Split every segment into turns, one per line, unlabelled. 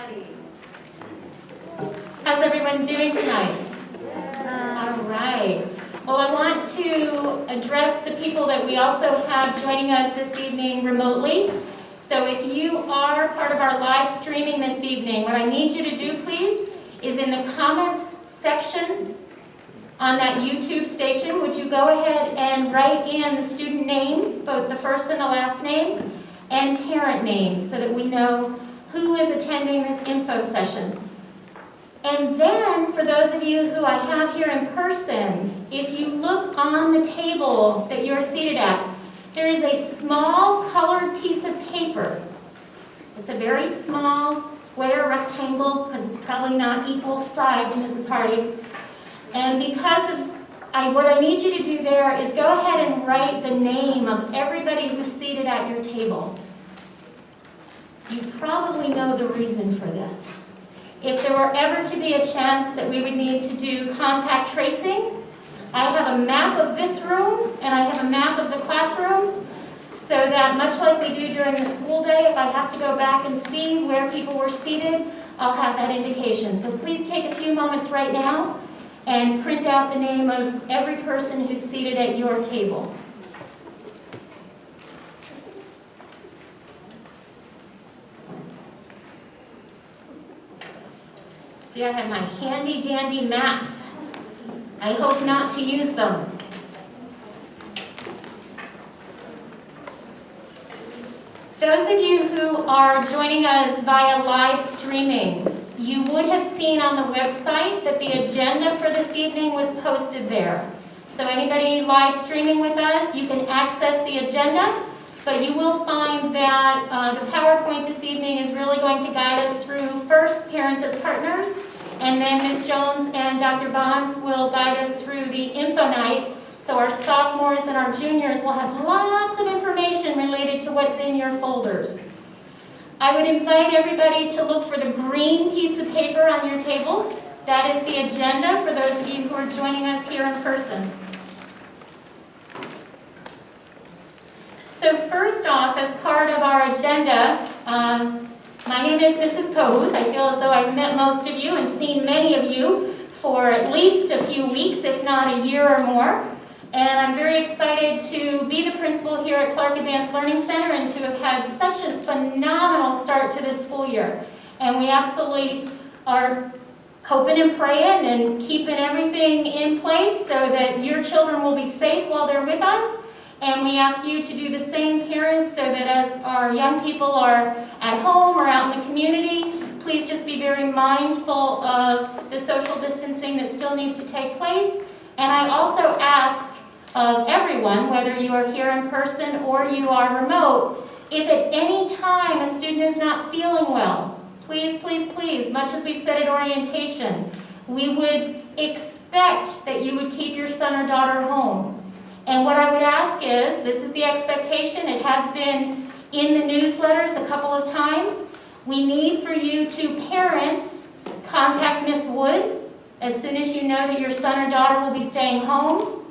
everybody. How's everyone doing tonight? All right. Well, I want to address the people that we also have joining us this evening remotely. So if you are part of our live streaming this evening, what I need you to do, please, is in the comments section on that YouTube station, would you go ahead and write in the student name, both the first and the last name, and parent name, so that we know who is attending this info session. And then, for those of you who I have here in person, if you look on the table that you're seated at, there is a small colored piece of paper. It's a very small square rectangle, because it's probably not equal sides, Mrs. Hardy. And because of what I need you to do there is go ahead and write the name of everybody who's seated at your table. You probably know the reason for this. If there were ever to be a chance that we would need to do contact tracing, I have a map of this room and I have a map of the classrooms, so that much like we do during the school day, if I have to go back and see where people were seated, I'll have that indication. So please take a few moments right now and print out the name of every person who's seated at your table. See, I have my handy dandy maps. I hope not to use them. Those of you who are joining us via live streaming, you would have seen on the website that the agenda for this evening was posted there. So anybody live streaming with us, you can access the agenda, but you will find that the PowerPoint this evening is really going to guide us through first parents as partners, and then Ms. Jones and Dr. Bonds will guide us through the info night. So our sophomores and our juniors will have lots of information related to what's in your folders. I would invite everybody to look for the green piece of paper on your tables. That is the agenda for those of you who are joining us here in person. So first off, as part of our agenda, my name is Mrs. Kohuth. I feel as though I've met most of you and seen many of you for at least a few weeks, if not a year or more. And I'm very excited to be the principal here at Clark Advanced Learning Center and to have had such a phenomenal start to this school year. And we absolutely are hoping and praying and keeping everything in place so that your children will be safe while they're with us. And we ask you to do the same, parents, so that as our young people are at home or out in the community, please just be very mindful of the social distancing that still needs to take place. And I also ask of everyone, whether you are here in person or you are remote, if at any time a student is not feeling well, please, please, please, much as we said at orientation, we would expect that you would keep your son or daughter home. And what I would ask is, this is the expectation, it has been in the newsletters a couple of times, we need for you to, parents, contact Miss Wood as soon as you know that your son or daughter will be staying home.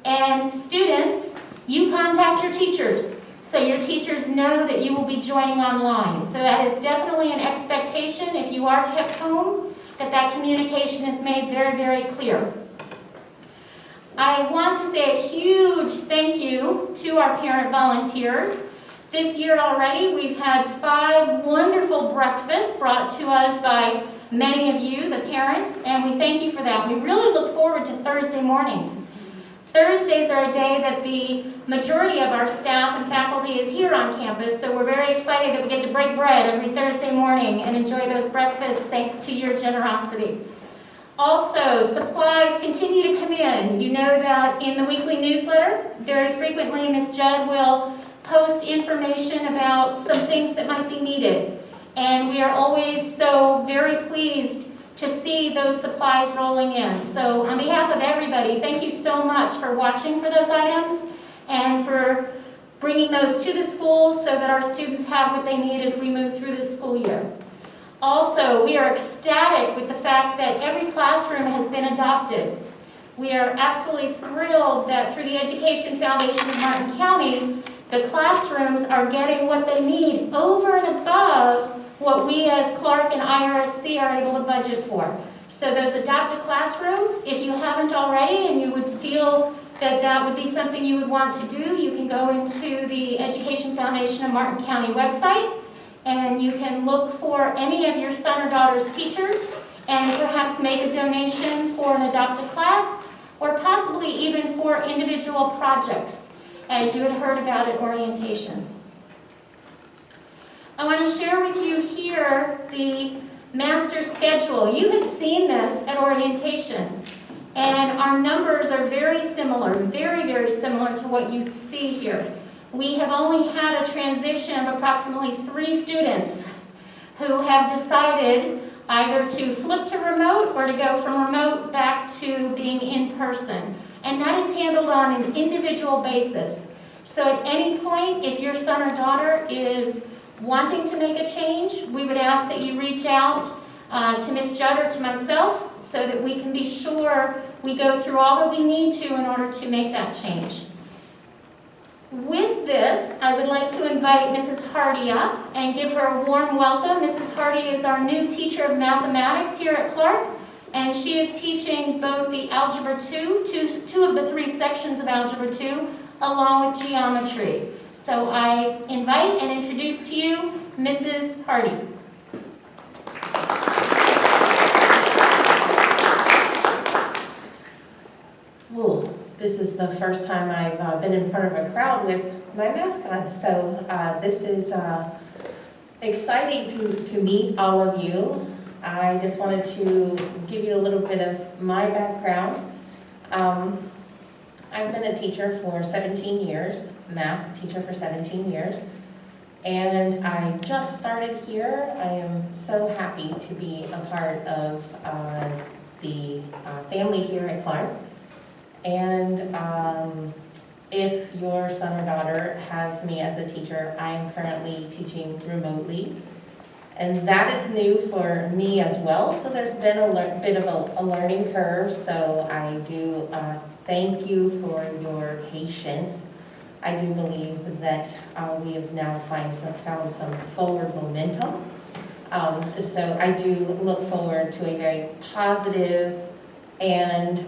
And students, you contact your teachers, so your teachers know that you will be joining online. So that is definitely an expectation, if you are kept home, that that communication is made very, very clear. I want to say a huge thank you to our parent volunteers. This year already, we've had 5 wonderful breakfasts brought to us by many of you, the parents, and we thank you for that. We really look forward to Thursday mornings. Thursdays are a day that the majority of our staff and faculty is here on campus, so we're very excited that we get to break bread every Thursday morning and enjoy those breakfasts thanks to your generosity. Also, supplies continue to come in. You know that in the weekly newsletter, very frequently Ms. Judd will post information about some things that might be needed. And we are always so very pleased to see those supplies rolling in. So on behalf of everybody, thank you so much for watching for those items and for bringing those to the school so that our students have what they need as we move through the school year. Also, we are ecstatic with the fact that every classroom has been adopted. We are absolutely thrilled that through the Education Foundation of Martin County The classrooms are getting what they need over and above what we as Clark and IRSC are able to budget for. So those adapted classrooms, if you haven't already and you would feel that that would be something you would want to do, you can go into the Education Foundation of Martin County website and you can look for any of your son or daughter's teachers and perhaps make a donation for an adopted class or possibly even for individual projects, as you had heard about at orientation. I want to share with you here the master schedule. You had seen this at orientation, and our numbers are very similar, very, very similar to what you see here. We have only had a transition of approximately 3 students who have decided either to flip to remote or to go from remote back to being in person. And that is handled on an individual basis. So at any point, if your son or daughter is wanting to make a change, we would ask that you reach out to Ms. Judd or to myself so that we can be sure we go through all that we need to in order to make that change. With this, I would like to invite Mrs. Hardy up and give her a warm welcome. Mrs. Hardy is our new teacher of mathematics here at Clark, and she is teaching both the Algebra 2, two of the 3 sections of Algebra 2, along with geometry. So I invite and introduce to you Mrs. Hardy.
Ooh, this is the first time I've been in front of a crowd with my mask on, so this is exciting to meet all of you. I just wanted to give you a little bit of my background. I've been a teacher for 17 years, math teacher for 17 years, and I just started here. I am so happy to be a part of the family here at Clark. And if your son or daughter has me as a teacher, I am currently teaching remotely. And that is new for me as well, so there's been a bit of a learning curve, so I do thank you for your patience. I do believe that we have now found some forward momentum. So I do look forward to a very positive and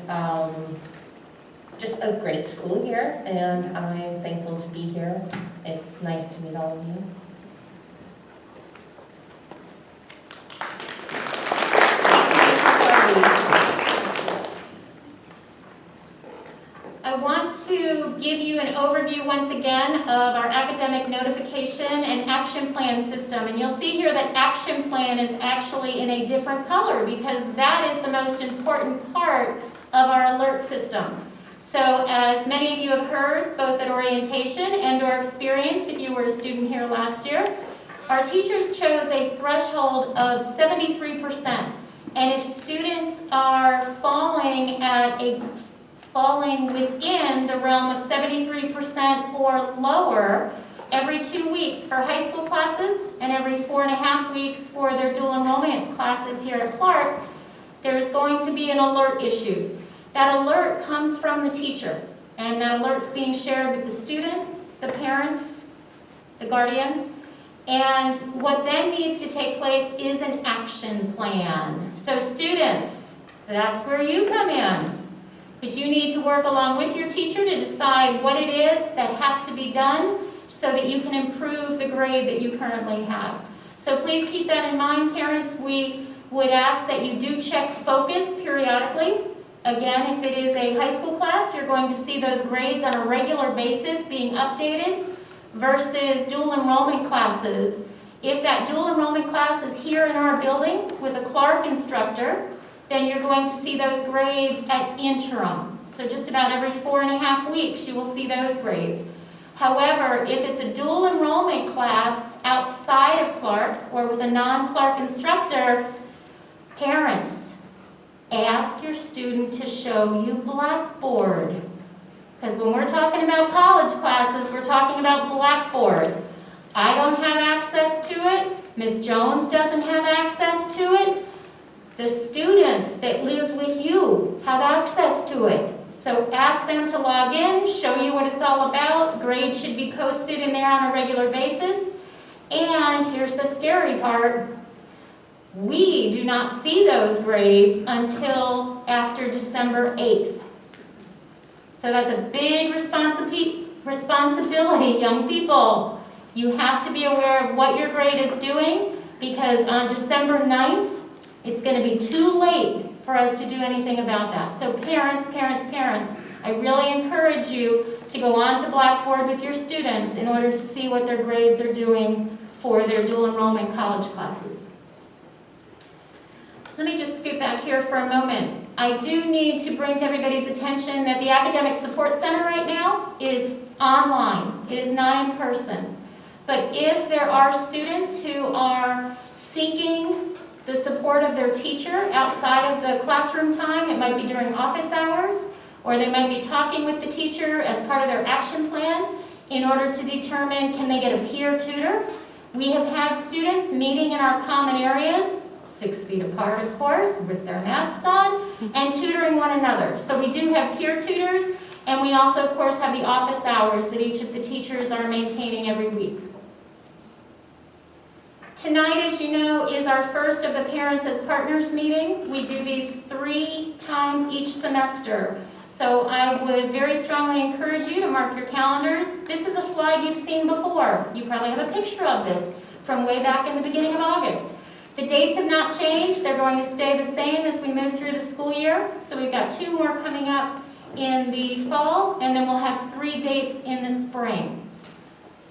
just a great school year, and I'm thankful to be here. It's nice to meet all of you.
I want to give you an overview once again of our academic notification and action plan system. And you'll see here that action plan is actually in a different color because that is the most important part of our alert system. So as many of you have heard, both at orientation and or experienced if you were a student here last year, our teachers chose a threshold of 73%. And if students are falling within the realm of 73% or lower every 2 weeks for high school classes and every 4.5 weeks for their dual enrollment classes here at Clark, there's going to be an alert issued. That alert comes from the teacher, and that alert's being shared with the student, the parents, the guardians, and what then needs to take place is an action plan. So students, that's where you come in. Because you need to work along with your teacher to decide what it is that has to be done so that you can improve the grade that you currently have. So please keep that in mind, parents. We would ask that you do check focus periodically. Again, if it is a high school class, you're going to see those grades on a regular basis being updated versus dual enrollment classes. If that dual enrollment class is here in our building with a Clark instructor, then you're going to see those grades at interim. So just about every 4.5 weeks you will see those grades. However, if it's a dual enrollment class outside of Clark or with a non-Clark instructor, parents, ask your student to show you Blackboard. Because when we're talking about college classes, we're talking about Blackboard. I don't have access to it. Ms. Jones doesn't have access to it. The students that live with you have access to it. So ask them to log in, show you what it's all about. Grades should be posted in there on a regular basis. And here's the scary part. We do not see those grades until after December 8th. So that's a big responsibility, young people. You have to be aware of what your grade is doing, because on December 9th, it's going to be too late for us to do anything about that. So parents, I really encourage you to go on to Blackboard with your students in order to see what their grades are doing for their dual enrollment college classes. Let me just scoot back here for a moment. I do need to bring to everybody's attention that the Academic Support Center right now is online. It is not in person. But if there are students who are seeking the support of their teacher outside of the classroom time, it might be during office hours, or they might be talking with the teacher as part of their action plan in order to determine, can they get a peer tutor? We have had students meeting in our common areas, 6 feet apart, of course, with their masks on, and tutoring one another. So we do have peer tutors, and we also, of course, have the office hours that each of the teachers are maintaining every week. Tonight, as you know, is our first of the Parents as Partners meeting. We do these 3 times each semester. So I would very strongly encourage you to mark your calendars. This is a slide you've seen before. You probably have a picture of this from way back in the beginning of August. The dates have not changed. They're going to stay the same as we move through the school year. So we've got 2 more coming up in the fall, and then we'll have 3 dates in the spring.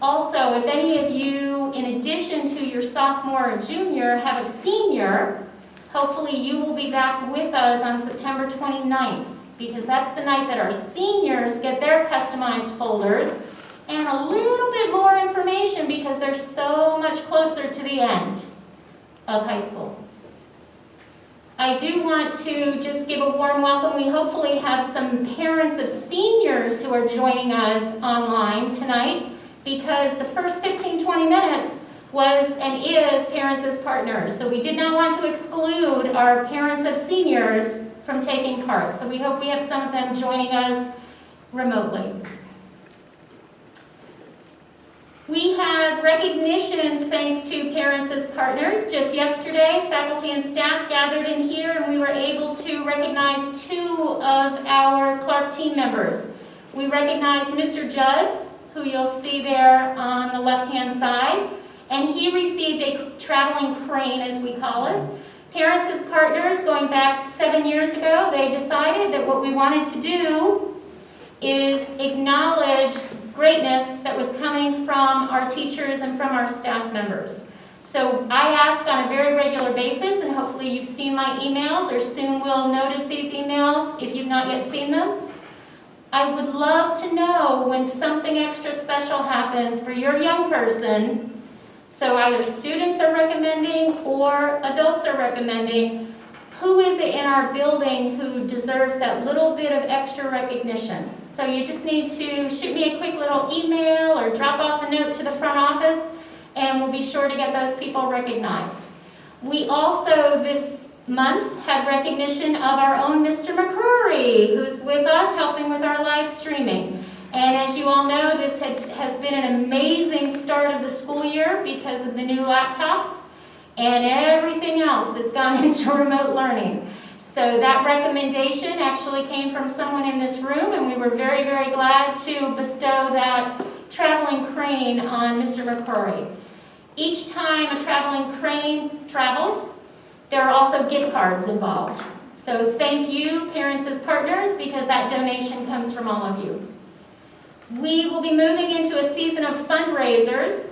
Also, if any of you, in addition to your sophomore or junior, have a senior, hopefully you will be back with us on September 29th, because that's the night that our seniors get their customized folders and a little bit more information, because they're so much closer to the end of high school. I do want to just give a warm welcome. We hopefully have some parents of seniors who are joining us online tonight, because the first 15-20 minutes was and is Parents as Partners. So we did not want to exclude our parents of seniors from taking part. So we hope we have some of them joining us remotely. We have recognitions thanks to Parents as Partners. Just yesterday, faculty and staff gathered in here, and we were able to recognize 2 of our Clark team members. We recognized Mr. Judd, who you'll see there on the left-hand side, and he received a traveling crane, as we call it. Parents as Partners, going back 7 years ago, they decided that what we wanted to do is acknowledge greatness that was coming from our teachers and from our staff members. So I ask on a very regular basis, and hopefully you've seen my emails, or soon will notice these emails if you've not yet seen them. I would love to know when something extra special happens for your young person. So either students are recommending or adults are recommending, who is it in our building who deserves that little bit of extra recognition? So you just need to shoot me a quick little email or drop off a note to the front office, and we'll be sure to get those people recognized. We also, this month, had recognition of our own Mr. McCrory, who's with us helping with our live streaming. And as you all know, this has been an amazing start of the school year because of the new laptops and everything else that's gone into remote learning. So that recommendation actually came from someone in this room, and we were very, very glad to bestow that traveling crane on Mr. McCrory. Each time a traveling crane travels, there are also gift cards involved. So thank you, Parents as Partners, because that donation comes from all of you. We will be moving into a season of fundraisers,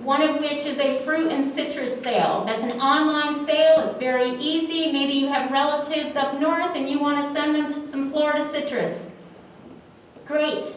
one of which is a fruit and citrus sale. That's an online sale. It's very easy. Maybe you have relatives up north and you want to send them to some Florida citrus. Great.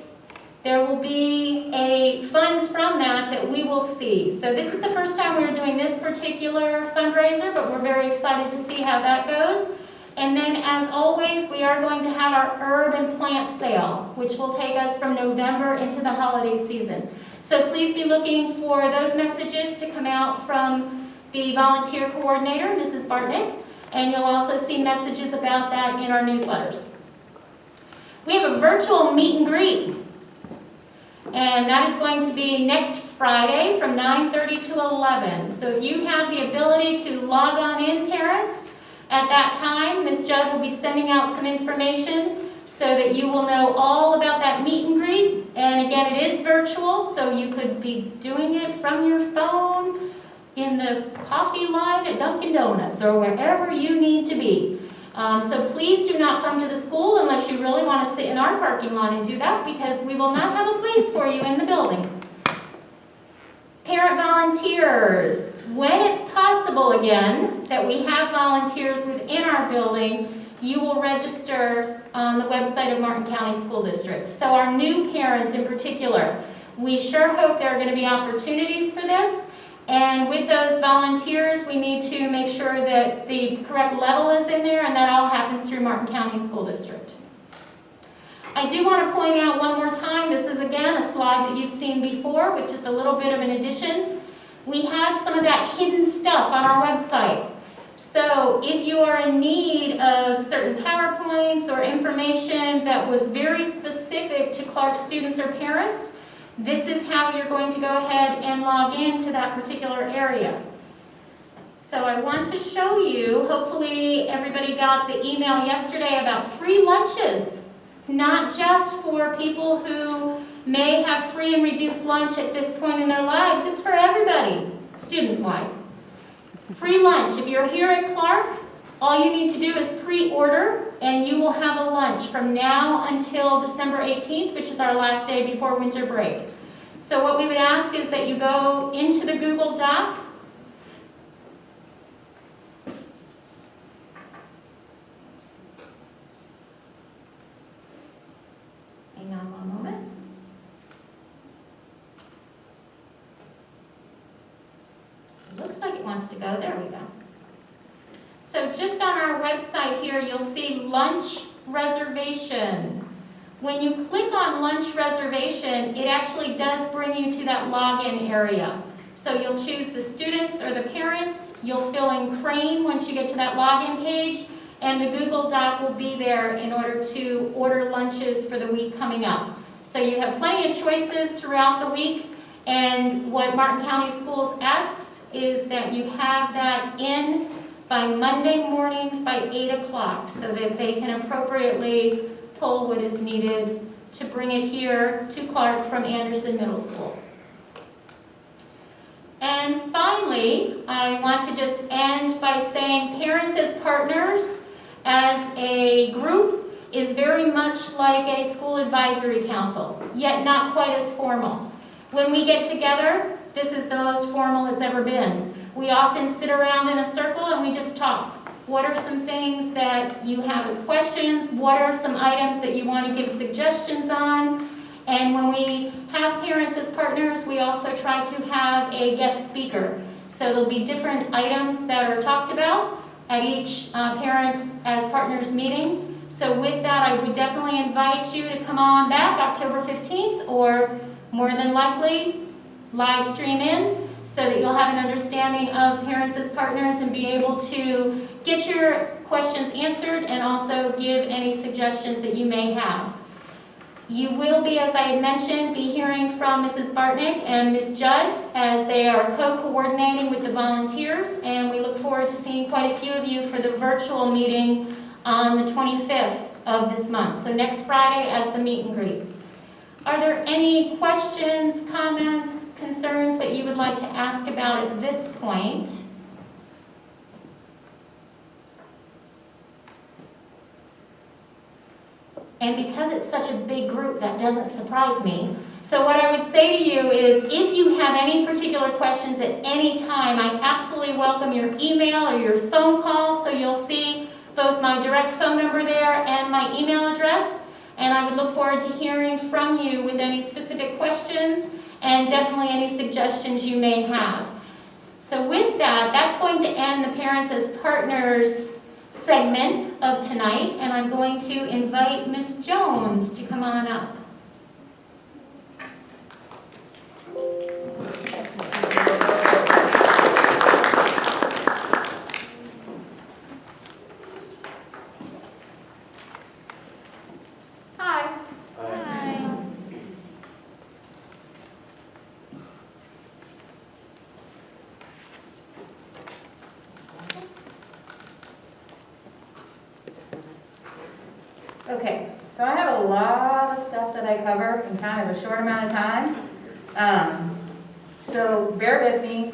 There will be funds from that we will see. So this is the first time we're doing this particular fundraiser, but we're very excited to see how that goes. And then, as always, we are going to have our herb and plant sale, which will take us from November into the holiday season. So please be looking for those messages to come out from the volunteer coordinator, Mrs. Bartnick, and you'll also see messages about that in our newsletters. We have a virtual meet and greet, and that is going to be next Friday from 9:30 to 11. So if you have the ability to log on in, parents, at that time, Ms. Judd will be sending out some information so that you will know all about that meet and greet. And again, it is virtual, so you could be doing it from your phone, in the coffee line at Dunkin' Donuts, or wherever you need to be. So please do not come to the school unless you really want to sit in our parking lot and do that, because we will not have a place for you in the building. Parent volunteers. When it's possible again that we have volunteers within our building, you will register on the website of Martin County School District. So our new parents in particular, we sure hope there are going to be opportunities for this. And with those volunteers, we need to make sure that the correct level is in there, and that all happens through Martin County School District. I do want to point out one more time, this is again a slide that you've seen before with just a little bit of an addition. We have some of that hidden stuff on our website. So if you are in need of certain PowerPoints or information that was very specific to Clark students or parents, this is how you're going to go ahead and log into that particular area. So I want to show you, hopefully everybody got the email yesterday about free lunches. It's not just for people who may have free and reduced lunch at this point in their lives. It's for everybody, student-wise. Free lunch. If you're here at Clark, all you need to do is pre-order, and you will have a lunch from now until December 18th, which is our last day before winter break. So what we would ask is that you go into the Google Doc. Hang on one moment. It looks like it wants to go. There we go. So just on our website here, you'll see lunch reservation. When you click on lunch reservation, it actually does bring you to that login area. So you'll choose the students or the parents. You'll fill in Crane once you get to that login page, and the Google Doc will be there in order to order lunches for the week coming up. So you have plenty of choices throughout the week, and what Martin County Schools asks is that you have that in by Monday mornings by 8 o'clock so that they can appropriately pull what is needed to bring it here to Clark from Anderson Middle School. And finally, I want to just end by saying parents as partners as a group is very much like a school advisory council, yet not quite as formal. When we get together, this is the most formal it's ever been. We often sit around in a circle and we just talk. What are some things that you have as questions? What are some items that you want to give suggestions on? And when we have parents as partners, we also try to have a guest speaker. So there'll be different items that are talked about at each parents as partners meeting. So with that, I would definitely invite you to come on back October 15th, or more than likely, live stream in, so that you'll have an understanding of parents as partners and be able to get your questions answered and also give any suggestions that you may have. You will be, as I had mentioned, be hearing from Mrs. Bartnick and Ms. Judd as they are co-coordinating with the volunteers, and we look forward to seeing quite a few of you for the virtual meeting on the 25th of this month, so next Friday as the meet and greet. Are there any questions, comments, concerns that you would like to ask about at this point? And because it's such a big group, that doesn't surprise me. So what I would say to you is, if you have any particular questions at any time, I absolutely welcome your email or your phone call. So you'll see both my direct phone number there and my email address. And I would look forward to hearing from you with any specific questions and definitely any suggestions you may have. So with that, that's going to end the Parents as Partners segment of tonight, and I'm going to invite Ms. Jones to come on up.
Hi, Okay, so I have a lot of stuff that I cover in kind of a short amount of time. So bear with me.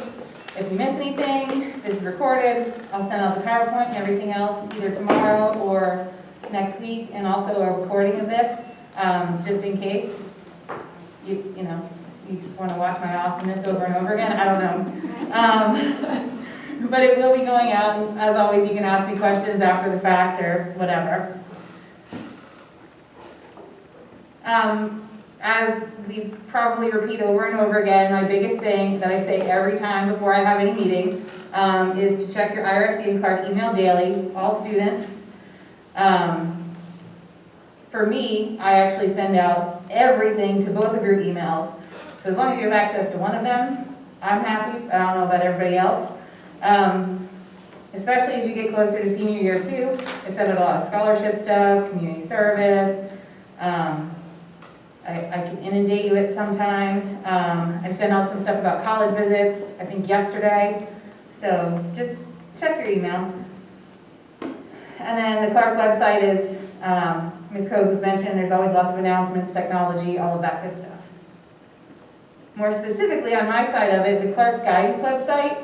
If you miss anything, this is recorded. I'll send out the PowerPoint and everything else either tomorrow or next week, and also a recording of this, just in case you just want to watch my awesomeness over and over again. I don't know. But it will be going out, and as always, you can ask me questions after the fact or whatever. As we probably repeat over and over again, my biggest thing that I say every time before I have any meeting is to check your IRC and Clark email daily, all students. For me, I actually send out everything to both of your emails. So as long as you have access to one of them, I'm happy. I don't know about everybody else. Especially as you get closer to senior year too, I send out a lot of scholarship stuff, community service. I can inundate you with sometimes. I sent out some stuff about college visits, I think yesterday. So just check your email. And then the Clark website is, Ms. Cogue mentioned, there's always lots of announcements, technology, all of that good stuff. More specifically on my side of it, the Clark Guidance website,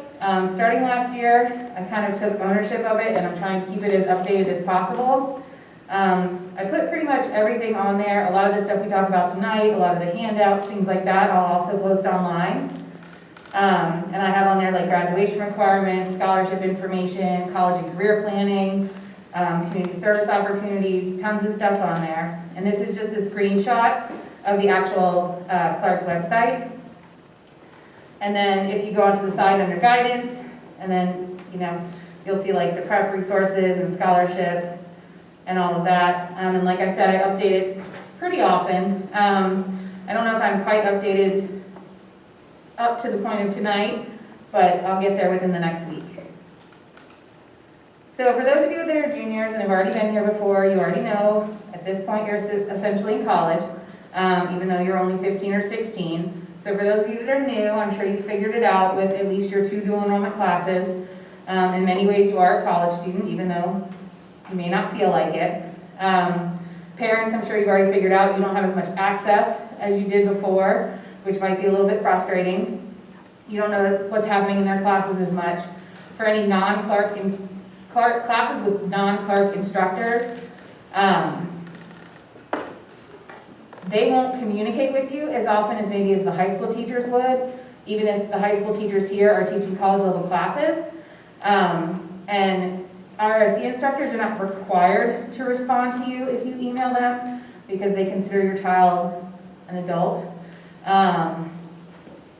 starting last year, I kind of took ownership of it and I'm trying to keep it as updated as possible. I put pretty much everything on there. A lot of the stuff we talk about tonight, a lot of the handouts, things like that, I'll also post online. And I have on there like graduation requirements, scholarship information, college and career planning, community service opportunities, tons of stuff on there. And this is just a screenshot of the actual Clark website. And then if you go onto the side under guidance, and then you'll see like the prep resources and scholarships and all of that. And like I said, I update it pretty often. I don't know if I'm quite updated up to the point of tonight, but I'll get there within the next week. So for those of you that are juniors and have already been here before, you already know at this point you're essentially in college, even though you're only 15 or 16. So for those of you that are new, I'm sure you figured it out with at least your 2 dual enrollment classes. In many ways you are a college student, even though you may not feel like it. Parents, I'm sure you've already figured out you don't have as much access as you did before, which might be a little bit frustrating. You don't know what's happening in their classes as much. For any non-Clark classes with non-Clark instructors, they won't communicate with you as often as maybe as the high school teachers would, even if the high school teachers here are teaching college level classes. And IRC instructors are not required to respond to you if you email them because they consider your child an adult.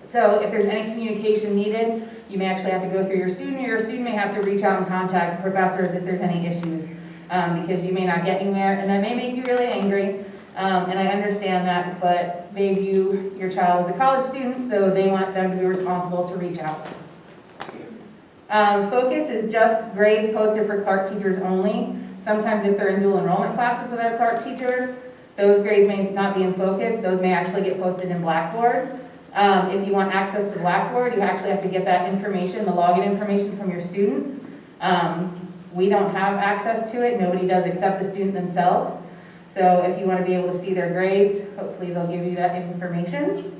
So if there's any communication needed, you may actually have to go through your student, or your student may have to reach out and contact professors if there's any issues, because you may not get anywhere, and that may make you really angry. And I understand that, but they view your child as a college student, so they want them to be responsible to reach out. Focus is just grades posted for Clark teachers only. Sometimes if they're in dual enrollment classes with our Clark teachers, those grades may not be in Focus. Those may actually get posted in Blackboard. If you want access to Blackboard, you actually have to get that information, the login information from your student. We don't have access to it. Nobody does except the student themselves. So if you want to be able to see their grades, hopefully they'll give you that information.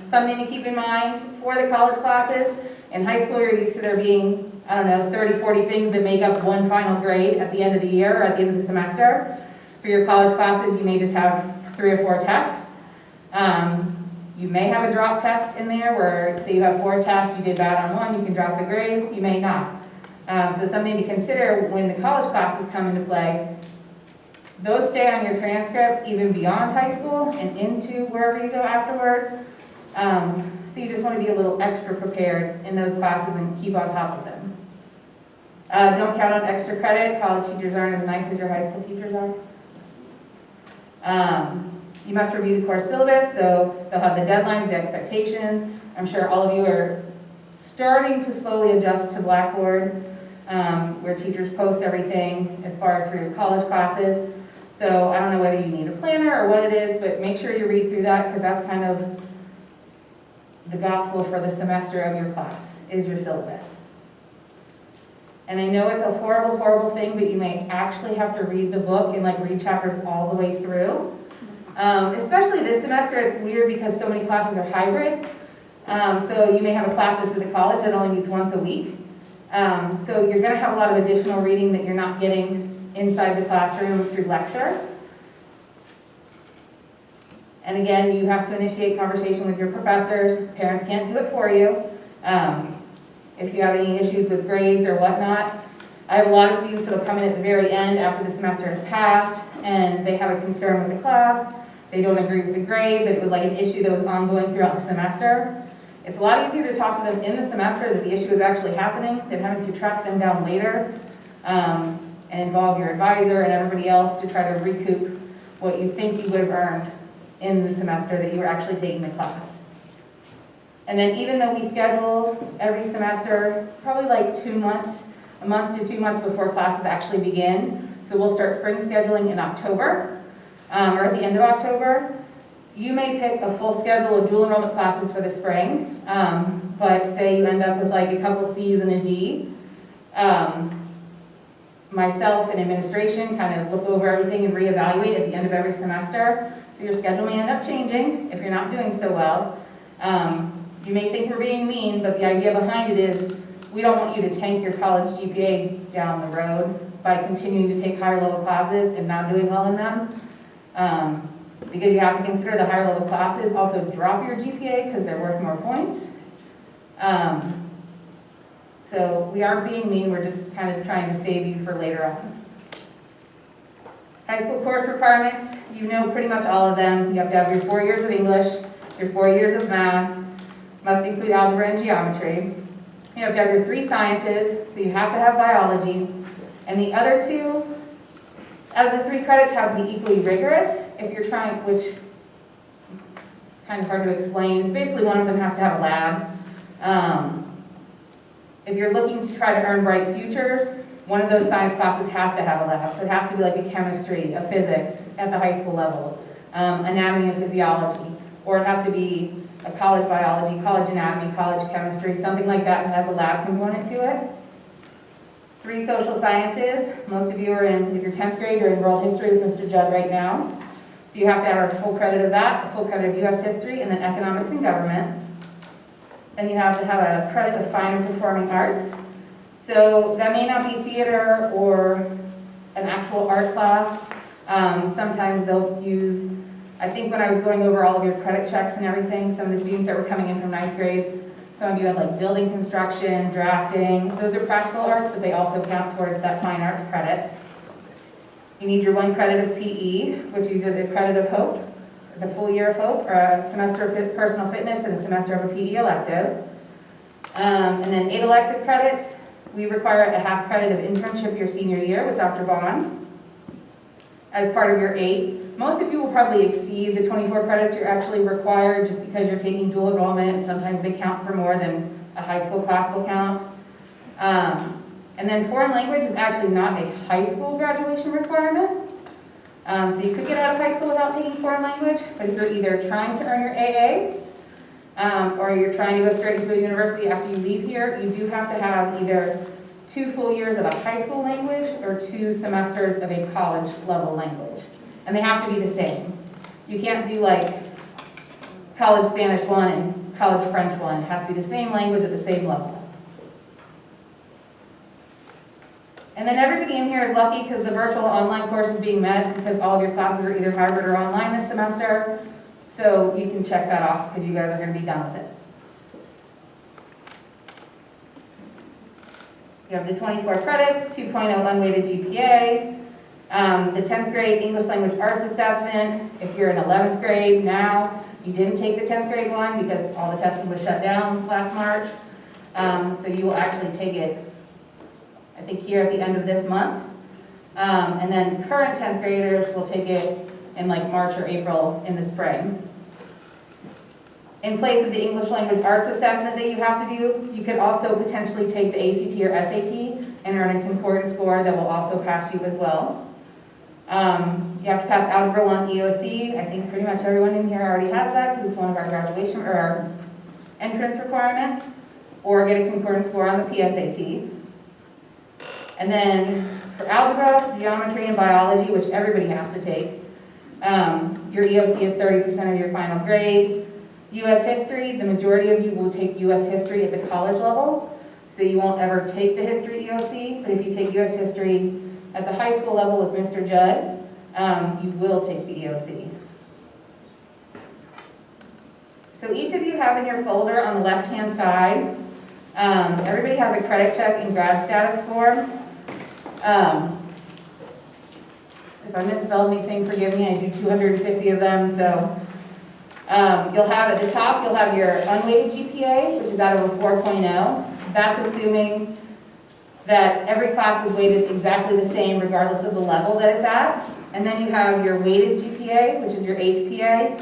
Something to keep in mind for the college classes. In high school, you're used to there being, 30, 40 things that make up one final grade at the end of the year or at the end of the semester. For your college classes, you may just have 3 or 4 tests. You may have a drop test in there where, say you have 4 tests, you did bad on one, you can drop the grade, you may not. So something to consider when the college classes come into play. Those stay on your transcript even beyond high school and into wherever you go afterwards. So you just want to be a little extra prepared in those classes and keep on top of them. Don't count on extra credit. College teachers aren't as nice as your high school teachers are. You must review the course syllabus, so they'll have the deadlines, the expectations. I'm sure all of you are starting to slowly adjust to Blackboard, where teachers post everything as far as for your college classes. So I don't know whether you need a planner or what it is, but make sure you read through that because that's kind of the gospel for the semester of your class, is your syllabus. And I know it's a horrible, horrible thing, but you may actually have to read the book and like read chapters all the way through. Especially this semester, it's weird because so many classes are hybrid. So you may have a class that's at the college that only meets once a week. So you're going to have a lot of additional reading that you're not getting inside the classroom through lecture. And again, you have to initiate conversation with your professors. Parents can't do it for you. If you have any issues with grades or whatnot, I have a lot of students that will come in at the very end after the semester has passed, and they have a concern with the class. They don't agree with the grade, but it was like an issue that was ongoing throughout the semester. It's a lot easier to talk to them in the semester that the issue is actually happening than having to track them down later and involve your advisor and everybody else to try to recoup what you think you would have earned in the semester that you were actually taking the class. And then even though we schedule every semester, probably like 2 months, a month to 2 months before classes actually begin, so we'll start spring scheduling in October, or at the end of October. You may pick a full schedule of dual enrollment classes for the spring, but say you end up with like a couple C's and a D. Myself and administration kind of look over everything and reevaluate at the end of every semester. So your schedule may end up changing if you're not doing so well. You may think we're being mean, but the idea behind it is we don't want you to tank your college GPA down the road by continuing to take higher level classes and not doing well in them. Because you have to consider the higher level classes also drop your GPA because they're worth more points. So we aren't being mean, we're just kind of trying to save you for later on. High school course requirements, you know pretty much all of them. You have to have your 4 years of English, your 4 years of math, must include algebra and geometry. You have to have your 3 sciences, so you have to have biology. And the other 2 out of the 3 credits have to be equally rigorous if you're trying, which is kind of hard to explain. It's basically one of them has to have a lab. If you're looking to try to earn bright futures, one of those science classes has to have a lab. So it has to be like a chemistry, a physics at the high school level, anatomy and physiology, or it has to be a college biology, college anatomy, college chemistry, something like that that has a lab component to it. 3 social sciences. Most of you are in, if you're 10th grade, you're in world history with Mr. Judd right now. So you have to have a full credit of that, a full credit of U.S. history, and then economics and government. Then you have to have a credit of fine and performing arts. So that may not be theater or an actual art class. Sometimes they'll use, I think when I was going over all of your credit checks and everything, some of the students that were coming in from 9th grade, some of you had like building construction, drafting. Those are practical arts, but they also count towards that fine arts credit. You need your 1 credit of PE, which is either the credit of hope, the full year of hope, or a semester of personal fitness and a semester of a PE elective. And then 8 elective credits. We require a half credit of internship your senior year with Dr. Bond as part of your 8. Most of you will probably exceed the 24 credits you're actually required just because you're taking dual enrollment, and sometimes they count for more than a high school class will count. And then foreign language is actually not a high school graduation requirement. So you could get out of high school without taking foreign language, but if you're either trying to earn your AA or you're trying to go straight into a university after you leave here, you do have to have either 2 full years of a high school language or 2 semesters of a college level language. And they have to be the same. You can't do like college Spanish 1 and college French 1. It has to be the same language at the same level. And then everybody in here is lucky because the virtual online course is being met because all of your classes are either hybrid or online this semester. So you can check that off because you guys are going to be done with it. You have the 24 credits, 2.0 unweighted GPA, the 10th grade English language arts assessment. If you're in 11th grade now, you didn't take the 10th grade one because all the testing was shut down last March. So you will actually take it, I think, here at the end of this month. And then current 10th graders will take it in like March or April in the spring. In place of the English language arts assessment that you have to do, you could also potentially take the ACT or SAT and earn a concordance score that will also pass you as well. You have to pass Algebra 1 EOC. I think pretty much everyone in here already has that because it's one of our graduation or our entrance requirements, or get a concordance score on the PSAT. And then for algebra, geometry, and biology, which everybody has to take, your EOC is 30% of your final grade. U.S. history, the majority of you will take U.S. history at the college level, so you won't ever take the history EOC, but if you take U.S. history at the high school level with Mr. Judd, you will take the EOC. So each of you have in your folder on the left-hand side, everybody has a credit check and grad status form. If I misspelled anything, forgive me, I do 250 of them, so you'll have at the top, you'll have your unweighted GPA, which is out of a 4.0. That's assuming that every class is weighted exactly the same regardless of the level that it's at. And then you have your weighted GPA, which is your HPA,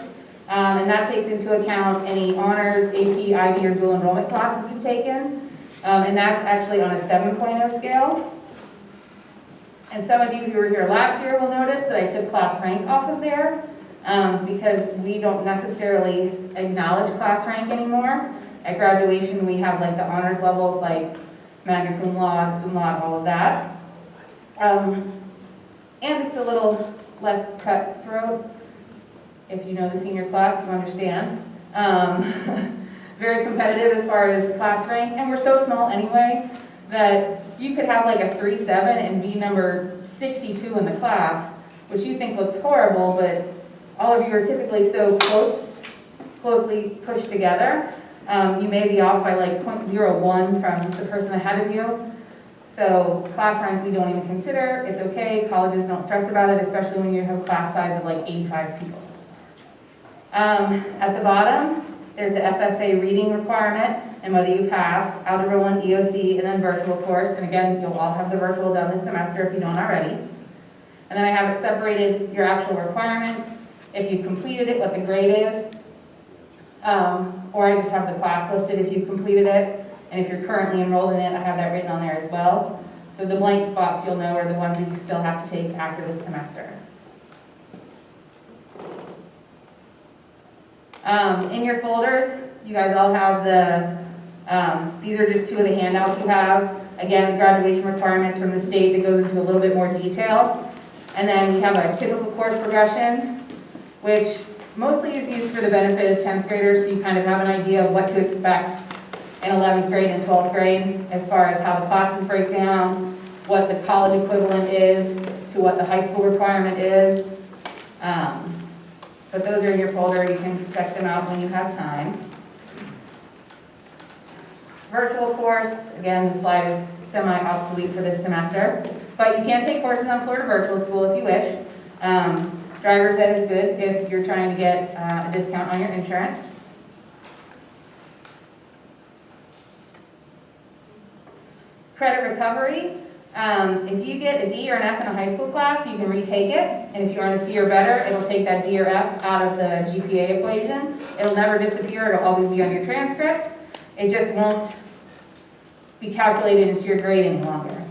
and that takes into account any honors, AP, IB, or dual enrollment classes you've taken. And that's actually on a 7.0 scale. And some of you who were here last year will notice that I took class rank off of there because we don't necessarily acknowledge class rank anymore. At graduation, we have like the honors levels like magna cum laude, sum laude, all of that. And it's a little less cutthroat. If you know the senior class, you understand. Very competitive as far as class rank, and we're so small anyway that you could have like a 3.7 and be number 62 in the class, which you think looks horrible, but all of you are typically so closely pushed together. You may be off by like 0.01 from the person ahead of you. So class rank we don't even consider. It's okay. Colleges don't stress about it, especially when you have a class size of like 85 people. At the bottom, there's the FSA reading requirement and whether you passed Algebra 1 EOC and then virtual course. And again, you'll all have the virtual done this semester if you don't already. And then I have it separated your actual requirements, if you completed it, what the grade is, or I just have the class listed if you've completed it. And if you're currently enrolled in it, I have that written on there as well. So the blank spots you'll know are the ones that you still have to take after this semester. In your folders, you guys all have the, these are just two of the handouts you have. Again, the graduation requirements from the state that goes into a little bit more detail. And then we have a typical course progression, which mostly is used for the benefit of 10th graders, so you kind of have an idea of what to expect in 11th grade and 12th grade as far as how the classes break down, what the college equivalent is to what the high school requirement is. But those are in your folder. You can check them out when you have time. Virtual course, again, the slide is semi-obsolete for this semester, but you can take courses on Florida Virtual School if you wish. Driver's ed is good if you're trying to get a discount on your insurance. Credit recovery. If you get a D or an F in a high school class, you can retake it. And if you earn a C or better, it'll take that D or F out of the GPA equation. It'll never disappear. It'll always be on your transcript. It just won't be calculated into your grade any longer.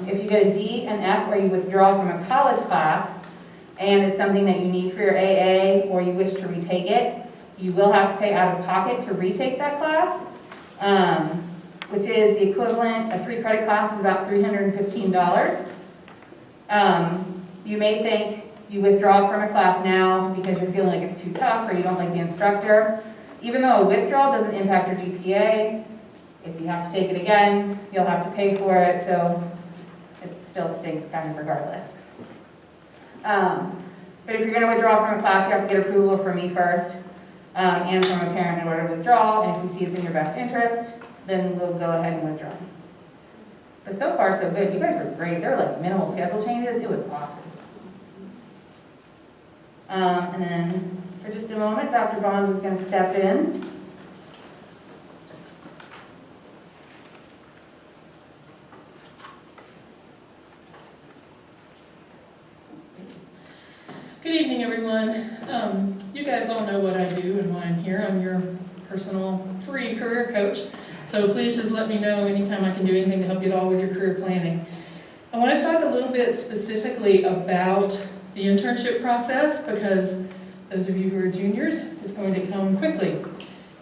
If you get a D and F or you withdraw from a college class and it's something that you need for your AA or you wish to retake it, you will have to pay out of pocket to retake that class. Which is the equivalent of 3 credit class is about $315. You may think you withdraw from a class now because you're feeling like it's too tough or you don't like the instructor. Even though a withdrawal doesn't impact your GPA, if you have to take it again, you'll have to pay for it, so it still stinks kind of regardless. But if you're going to withdraw from a class, you have to get approval from me first and from a parent in order to withdraw, and if you see it's in your best interest, then we'll go ahead and withdraw. But so far, so good. You guys were great. There were like minimal schedule changes. It was awesome. And then for just a moment, Dr. Bonds is going to step in.
Good evening, everyone. You guys all know what I do and why I'm here. I'm your personal free career coach. So please just let me know anytime I can do anything to help you at all with your career planning. I want to talk a little bit specifically about the internship process because those of you who are juniors, it's going to come quickly.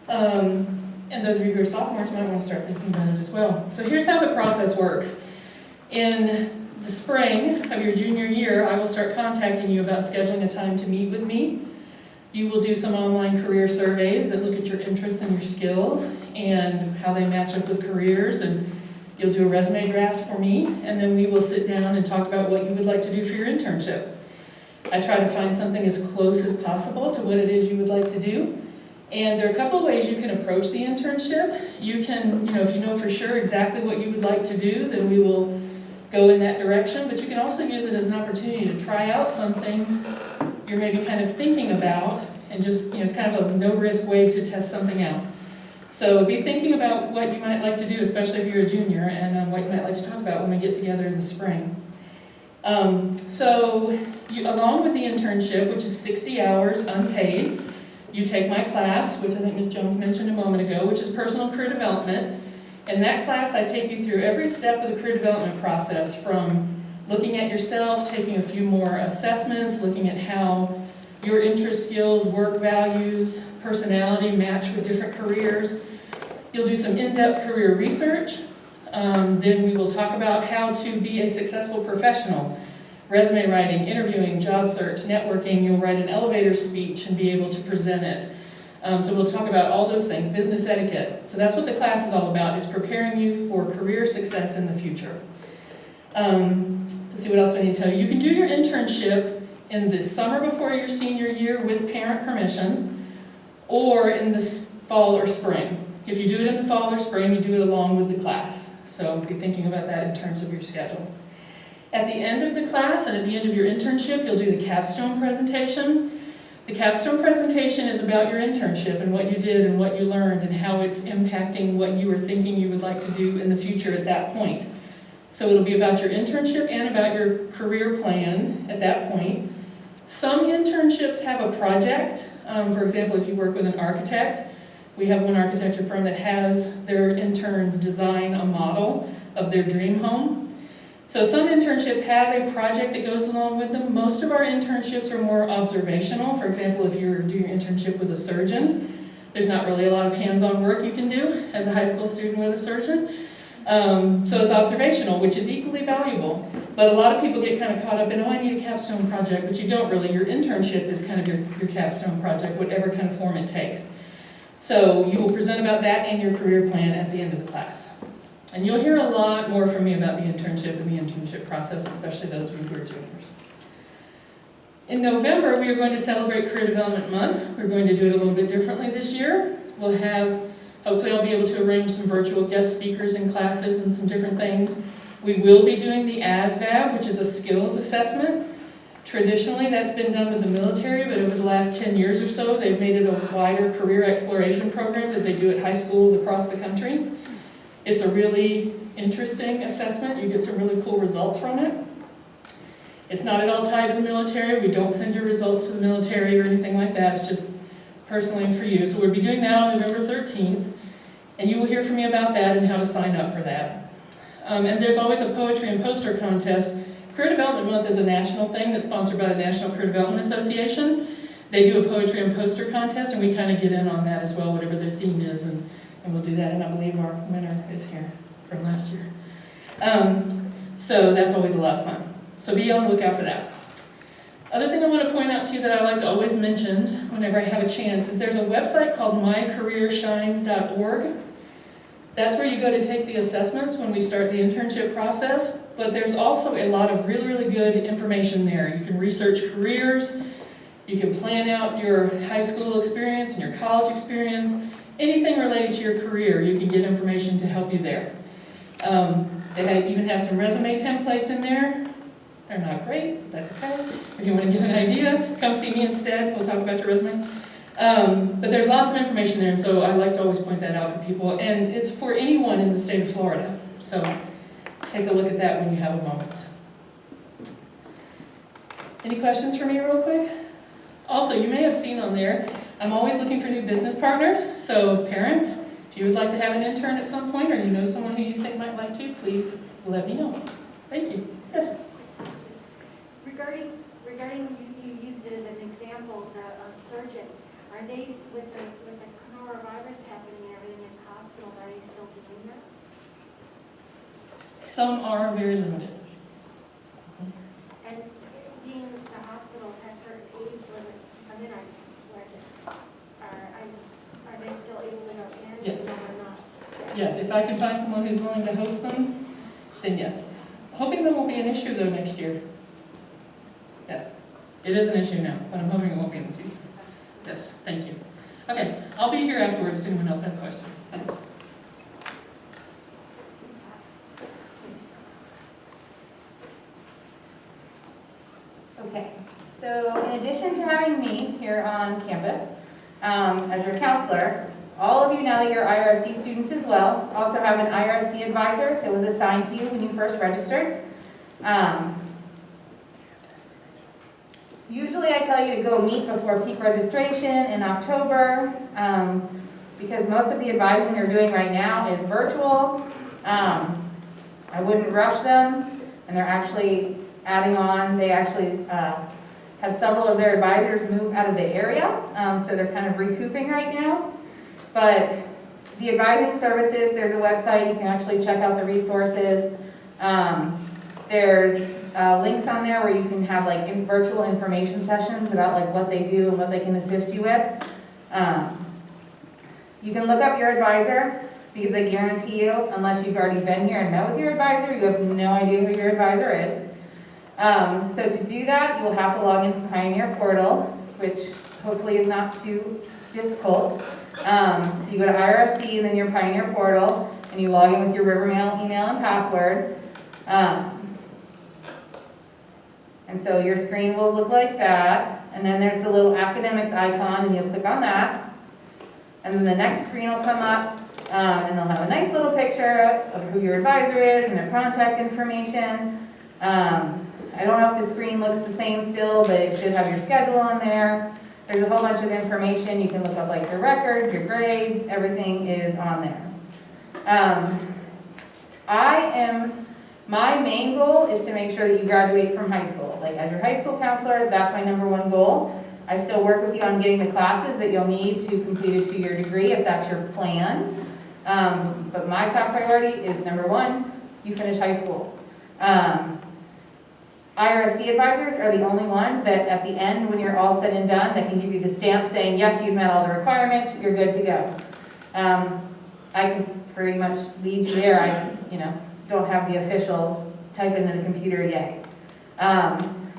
And those of you who are sophomores might want to start thinking about it as well. So here's how the process works. In the spring of your junior year, I will start contacting you about scheduling a time to meet with me. You will do some online career surveys that look at your interests and your skills and how they match up with careers, and you'll do a resume draft for me, and then we will sit down and talk about what you would like to do for your internship. I try to find something as close as possible to what it is you would like to do. And there are a couple of ways you can approach the internship. You can, if you know for sure exactly what you would like to do, then we will go in that direction, but you can also use it as an opportunity to try out something you're maybe kind of thinking about, and just, it's kind of a no-risk way to test something out. So be thinking about what you might like to do, especially if you're a junior, and what you might like to talk about when we get together in the spring. Along with the internship, which is 60 hours unpaid, you take my class, which I think Ms. Jones mentioned a moment ago, which is personal career development. In that class, I take you through every step of the career development process, from looking at yourself, taking a few more assessments, looking at how your interest, skills, work values, personality match with different careers. You'll do some in-depth career research. Then we will talk about how to be a successful professional. Resume writing, interviewing, job search, networking. You'll write an elevator speech and be able to present it. So we'll talk about all those things, business etiquette. So that's what the class is all about, is preparing you for career success in the future. Let's see, what else do I need to tell you? You can do your internship in the summer before your senior year with parent permission, or in the fall or spring. If you do it in the fall or spring, you do it along with the class. So be thinking about that in terms of your schedule. At the end of the class and at the end of your internship, you'll do the capstone presentation. The capstone presentation is about your internship and what you did and what you learned and how it's impacting what you were thinking you would like to do in the future at that point. So it'll be about your internship and about your career plan at that point. Some internships have a project. For example, if you work with an architect, we have one architecture firm that has their interns design a model of their dream home. So some internships have a project that goes along with them. Most of our internships are more observational. For example, if you're doing your internship with a surgeon, there's not really a lot of hands-on work you can do as a high school student with a surgeon. So it's observational, which is equally valuable. But a lot of people get kind of caught up in, I need a capstone project, but you don't really. Your internship is kind of your capstone project, whatever kind of form it takes. So you will present about that and your career plan at the end of the class. And you'll hear a lot more from me about the internship and the internship process, especially those of you who are juniors. In November, we are going to celebrate Career Development Month. We're going to do it a little bit differently this year. Hopefully I'll be able to arrange some virtual guest speakers in classes and some different things. We will be doing the ASVAB, which is a skills assessment. Traditionally, that's been done with the military, but over the last 10 years or so, they've made it a wider career exploration program that they do at high schools across the country. It's a really interesting assessment. You get some really cool results from it. It's not at all tied to the military. We don't send your results to the military or anything like that. It's just personally for you. So we'll be doing that on November 13th, and you will hear from me about that and how to sign up for that. And there's always a poetry and poster contest. Career Development Month is a national thing that's sponsored by the National Career Development Association. They do a poetry and poster contest, and we kind of get in on that as well, whatever their theme is, and we'll do that. And I believe our winner is here from last year. So that's always a lot of fun. So be on the lookout for that. Other thing I want to point out to you that I like to always mention whenever I have a chance is there's a website called mycareershines.org. That's where you go to take the assessments when we start the internship process, but there's also a lot of really, really good information there. You can research careers, you can plan out your high school experience and your college experience, anything related to your career, you can get information to help you there. They even have some resume templates in there. They're not great, but that's okay. If you want to get an idea, come see me instead. We'll talk about your resume. But there's lots of information there, and so I like to always point that out for people. And it's for anyone in the state of Florida. So take a look at that when you have a moment. Any questions for me real quick? Also, you may have seen on there, I'm always looking for new business partners. So parents, if you would like to have an intern at some point, or you know someone who you think might like to, please let me know. Thank you. Yes?
Regarding you used it as an example, the surgeon, are they, with the coronavirus happening and everything in the hospital, are they still doing that?
Some are very limited.
And being the hospitals have certain age limits, I mean, are they still able to go in?
Yes.
Some are not.
Yes, if I can find someone who's willing to host them, then yes. Hoping there won't be an issue though next year. Yeah, it is an issue now, but I'm hoping it won't be in the future. Yes, thank you. Okay, I'll be here afterwards if anyone else has questions. Thanks.
Okay, so in addition to having me here on campus as your counselor, all of you, now that you're IRC students as well, also have an IRC advisor that was assigned to you when you first registered. Usually I tell you to go meet before peak registration in October because most of the advising they're doing right now is virtual. I wouldn't rush them, and they're actually adding on, they actually had several of their advisors move out of the area, so they're kind of recouping right now. But the advising services, there's a website, you can actually check out the resources. There's links on there where you can have like virtual information sessions about like what they do and what they can assist you with. You can look up your advisor because I guarantee you, unless you've already been here and met with your advisor, you have no idea who your advisor is. So to do that, you will have to log into the Pioneer portal, which hopefully is not too difficult. So you go to IRC and then your Pioneer portal, and you log in with your Rivermail email and password. And so your screen will look like that, and then there's the little academics icon, and you'll click on that. And then the next screen will come up, and they'll have a nice little picture of who your advisor is and their contact information. I don't know if the screen looks the same still, but it should have your schedule on there. There's a whole bunch of information. You can look up like your records, your grades, everything is on there. My main goal is to make sure that you graduate from high school. Like as your high school counselor, that's my #1 goal. I still work with you on getting the classes that you'll need to complete a 2-year degree if that's your plan. But my top priority is #1, you finish high school. IRC advisors are the only ones that at the end, when you're all said and done, that can give you the stamp saying, yes, you've met all the requirements, you're good to go. I can pretty much lead you there, I just, don't have the official type into the computer yet.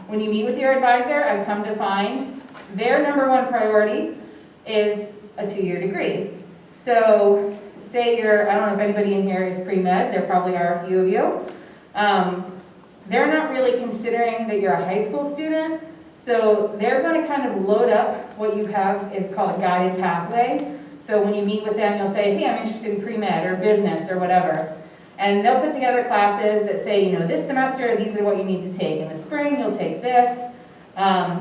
When you meet with your advisor, I've come to find their #1 priority is a 2-year degree. So say I don't know if anybody in here is pre-med, there probably are a few of you. They're not really considering that you're a high school student, so they're going to kind of load up what you have is called a guided pathway. So when you meet with them, you'll say, hey, I'm interested in pre-med or business or whatever. And they'll put together classes that say, this semester, these are what you need to take. In the spring, you'll take this.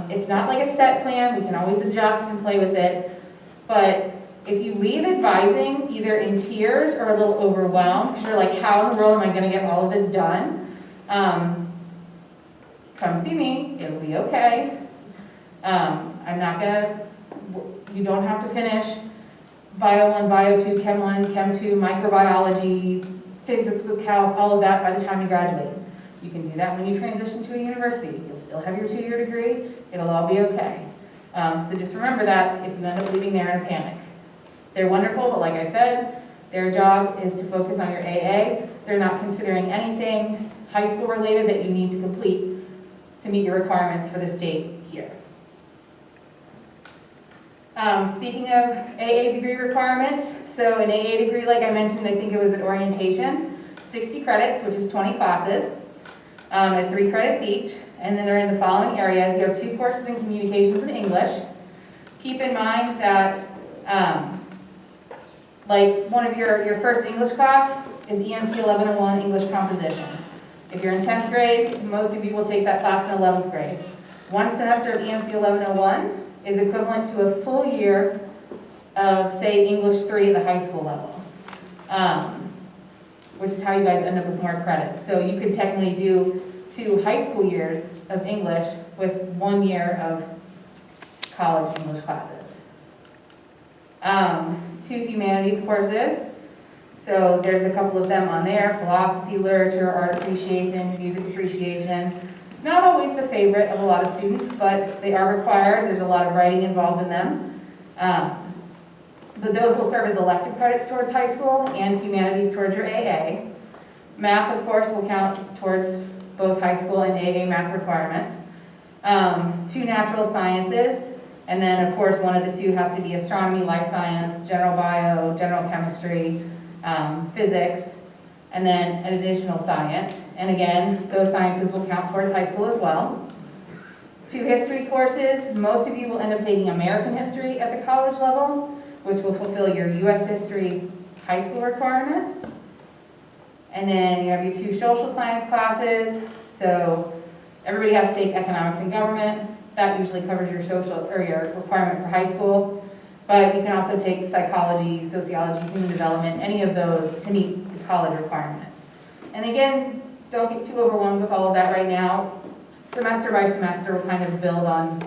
It's not like a set plan. We can always adjust and play with it. But if you leave advising either in tears or a little overwhelmed, because you're like, how in the world am I going to get all of this done? Come see me, it'll be okay. You don't have to finish Bio 1, Bio 2, Chem 1, Chem 2, microbiology, physics with calc, all of that by the time you graduate. You can do that when you transition to a university. You'll still have your 2-year degree, it'll all be okay. So just remember that if you end up leaving there in a panic. They're wonderful, but like I said, their job is to focus on your AA. They're not considering anything high school related that you need to complete to meet your requirements for the state here. Speaking of AA degree requirements, so an AA degree, like I mentioned, I think it was at orientation, 60 credits, which is 20 classes, at 3 credits each, and then they're in the following areas. You have 2 courses in communications and English. Keep in mind that like one of your first English class is ENC 1101 English composition. If you're in 10th grade, most of you will take that class in 11th grade. 1 semester of ENC 1101 is equivalent to a full year of, say, English 3 at the high school level, which is how you guys end up with more credits. So you could technically do 2 high school years of English with 1 year of college English classes. 2 humanities courses. So there's a couple of them on there: philosophy, literature, art appreciation, music appreciation. Not always the favorite of a lot of students, but they are required. There's a lot of writing involved in them. But those will serve as elective credits towards high school, and humanities towards your AA. Math, of course, will count towards both high school and AA math requirements. 2 natural sciences, and then of course one of the 2 has to be astronomy, life science, general bio, general chemistry, physics, and then an additional science. And again, those sciences will count towards high school as well. 2 history courses. Most of you will end up taking American history at the college level, which will fulfill your US history high school requirement. And then you have your 2 social science classes. So everybody has to take economics and government. That usually covers your social or your requirement for high school. But you can also take psychology, sociology, human development, any of those to meet the college requirement. And again, don't get too overwhelmed with all of that right now. Semester by semester will kind of build on,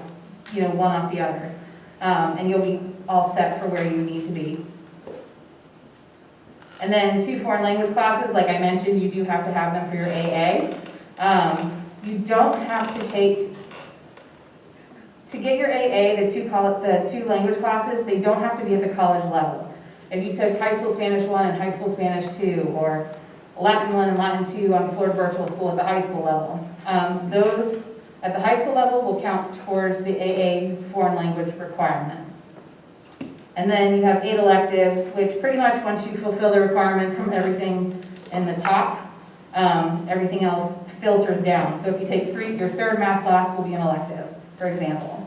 one off the other. And you'll be all set for where you need to be. And then 2 foreign language classes, like I mentioned, you do have to have them for your AA. You don't have to get your AA, the two language classes, they don't have to be at the college level. If you took High School Spanish 1 and High School Spanish 2, or Latin 1 and Latin 2 on Florida Virtual School at the high school level, those at the high school level will count towards the AA foreign language requirement. And then you have 8 electives, which pretty much once you fulfill the requirements from everything in the top, everything else filters down. So if you take 3, your 3rd math class will be an elective, for example.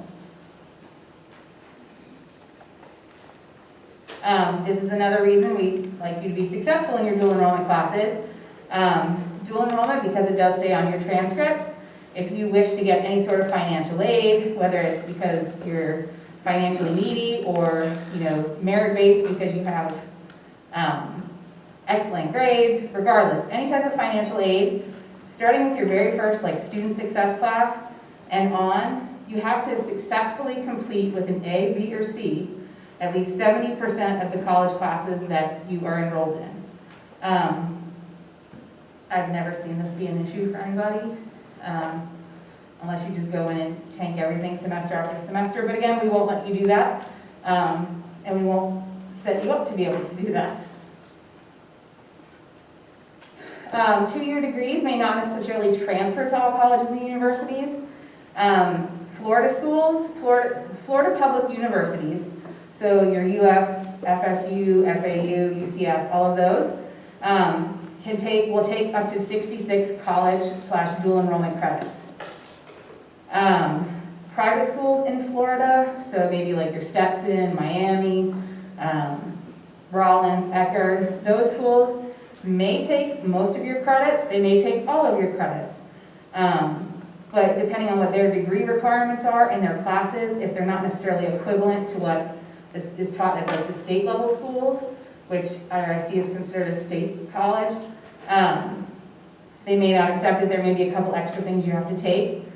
This is another reason we'd like you to be successful in your dual enrollment classes. Dual enrollment, because it does stay on your transcript. If you wish to get any sort of financial aid, whether it's because you're financially needy or merit-based because you have excellent grades, regardless, any type of financial aid, starting with your very first student success class and on, you have to successfully complete with an A, B, or C at least 70% of the college classes that you are enrolled in. I've never seen this be an issue for anybody, unless you just go in and tank everything semester after semester. But again, we won't let you do that, and we won't set you up to be able to do that. 2-year degrees may not necessarily transfer to all colleges and universities. Florida schools, Florida public universities, so your UF, FSU, FAU, UCF, all of those, will take up to 66 college/dual enrollment credits. Private schools in Florida, so maybe like your Stetson, Miami, Rollins, Eckerd, those schools may take most of your credits, they may take all of your credits. But depending on what their degree requirements are in their classes, if they're not necessarily equivalent to what is taught at the state level schools, which IRIC is considered a state college, they may not accept it. There may be a couple extra things you have to take.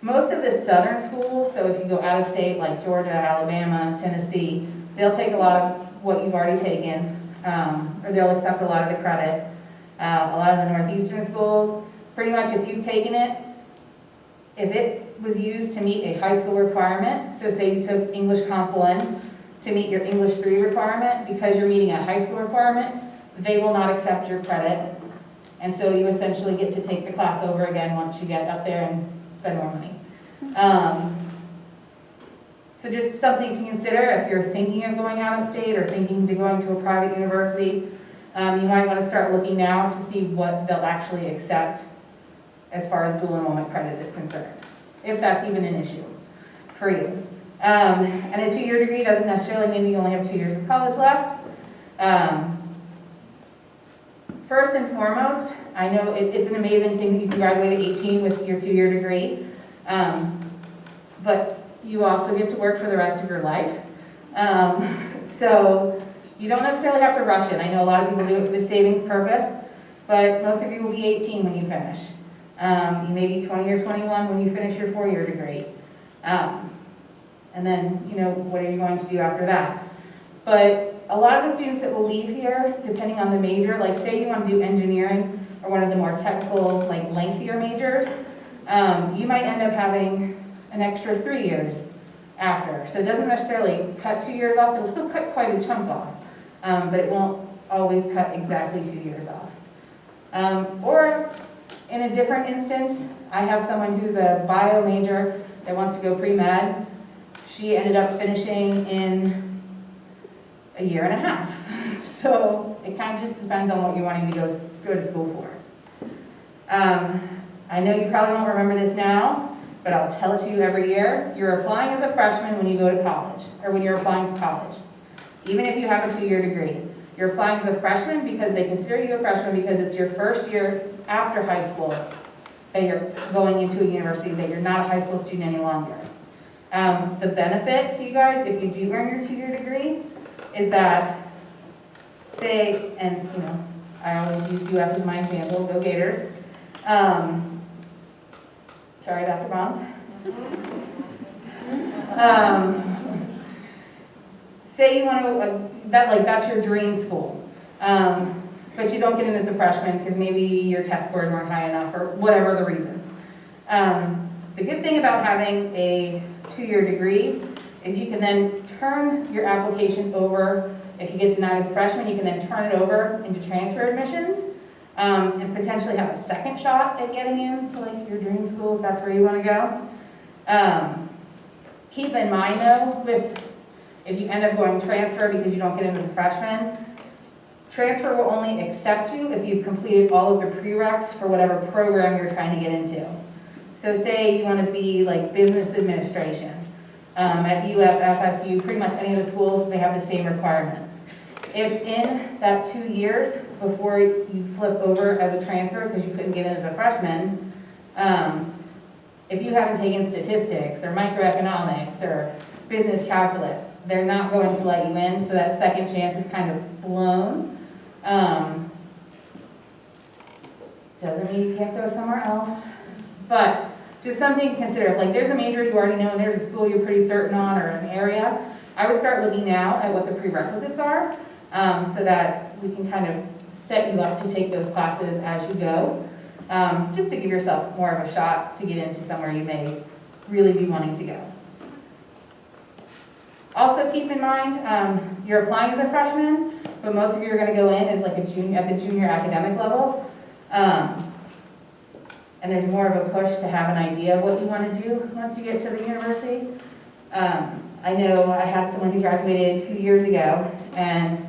Most of the southern schools, so if you go out of state like Georgia, Alabama, Tennessee, they'll take a lot of what you've already taken, or they'll accept a lot of the credit. A lot of the northeastern schools, pretty much if you've taken it, if it was used to meet a high school requirement, so say you took English Comp 1 to meet your English 3 requirement, because you're meeting a high school requirement, they will not accept your credit. And so you essentially get to take the class over again once you get up there and spend more money. So just something to consider if you're thinking of going out of state or thinking to going to a private university. You might want to start looking now to see what they'll actually accept as far as dual enrollment credit is concerned, if that's even an issue for you. And a 2-year degree doesn't necessarily mean that you only have 2 years of college left. First and foremost, I know it's an amazing thing that you can graduate at 18 with your 2-year degree, but you also get to work for the rest of your life. So you don't necessarily have to rush it. I know a lot of people do it for the savings purpose, but most of you will be 18 when you finish. You may be 20 or 21 when you finish your 4-year degree. And then, what are you going to do after that? But a lot of the students that will leave here, depending on the major, like say you want to do engineering or one of the more technical, like lengthier majors, you might end up having an extra 3 years after. So it doesn't necessarily cut 2 years off, it'll still cut quite a chunk off, but it won't always cut exactly 2 years off. Or in a different instance, I have someone who's a bio major that wants to go pre-med. She ended up finishing in a year and a half. So it kind of just depends on what you're wanting to go to school for. I know you probably won't remember this now, but I'll tell it to you every year. You're applying as a freshman when you go to college, or when you're applying to college, even if you have a 2-year degree. You're applying as a freshman because they consider you a freshman because it's your first year after high school that you're going into a university, that you're not a high school student any longer. The benefit to you guys, if you do earn your 2-year degree, is that, say, and you know, I always use UF as my example, go Gators. Sorry, Dr. Bonds. Say you want to, that's your dream school, but you don't get in as a freshman because maybe your test scores weren't high enough or whatever the reason. The good thing about having a 2-year degree is you can then turn your application over. If you get denied as a freshman, you can then turn it over into transfer admissions, and potentially have a second shot at getting into like your dream school if that's where you want to go. Keep in mind though, if you end up going transfer because you don't get in as a freshman, transfer will only accept you if you've completed all of the prereqs for whatever program you're trying to get into. So say you want to be like business administration. At UF, FSU, pretty much any of the schools, they have the same requirements. If in that 2 years before you flip over as a transfer because you couldn't get in as a freshman, if you haven't taken statistics or microeconomics or business calculus, they're not going to let you in, so that second chance is kind of blown. Doesn't mean you can't go somewhere else, but just something to consider. If like there's a major you already know and there's a school you're pretty certain on or an area, I would start looking now at what the prerequisites are, so that we can kind of set you up to take those classes as you go, just to give yourself more of a shot to get into somewhere you may really be wanting to go. Also keep in mind, you're applying as a freshman, but most of you are going to go in as like a junior, at the junior academic level. And there's more of a push to have an idea of what you want to do once you get to the university. I know I had someone who graduated 2 years ago and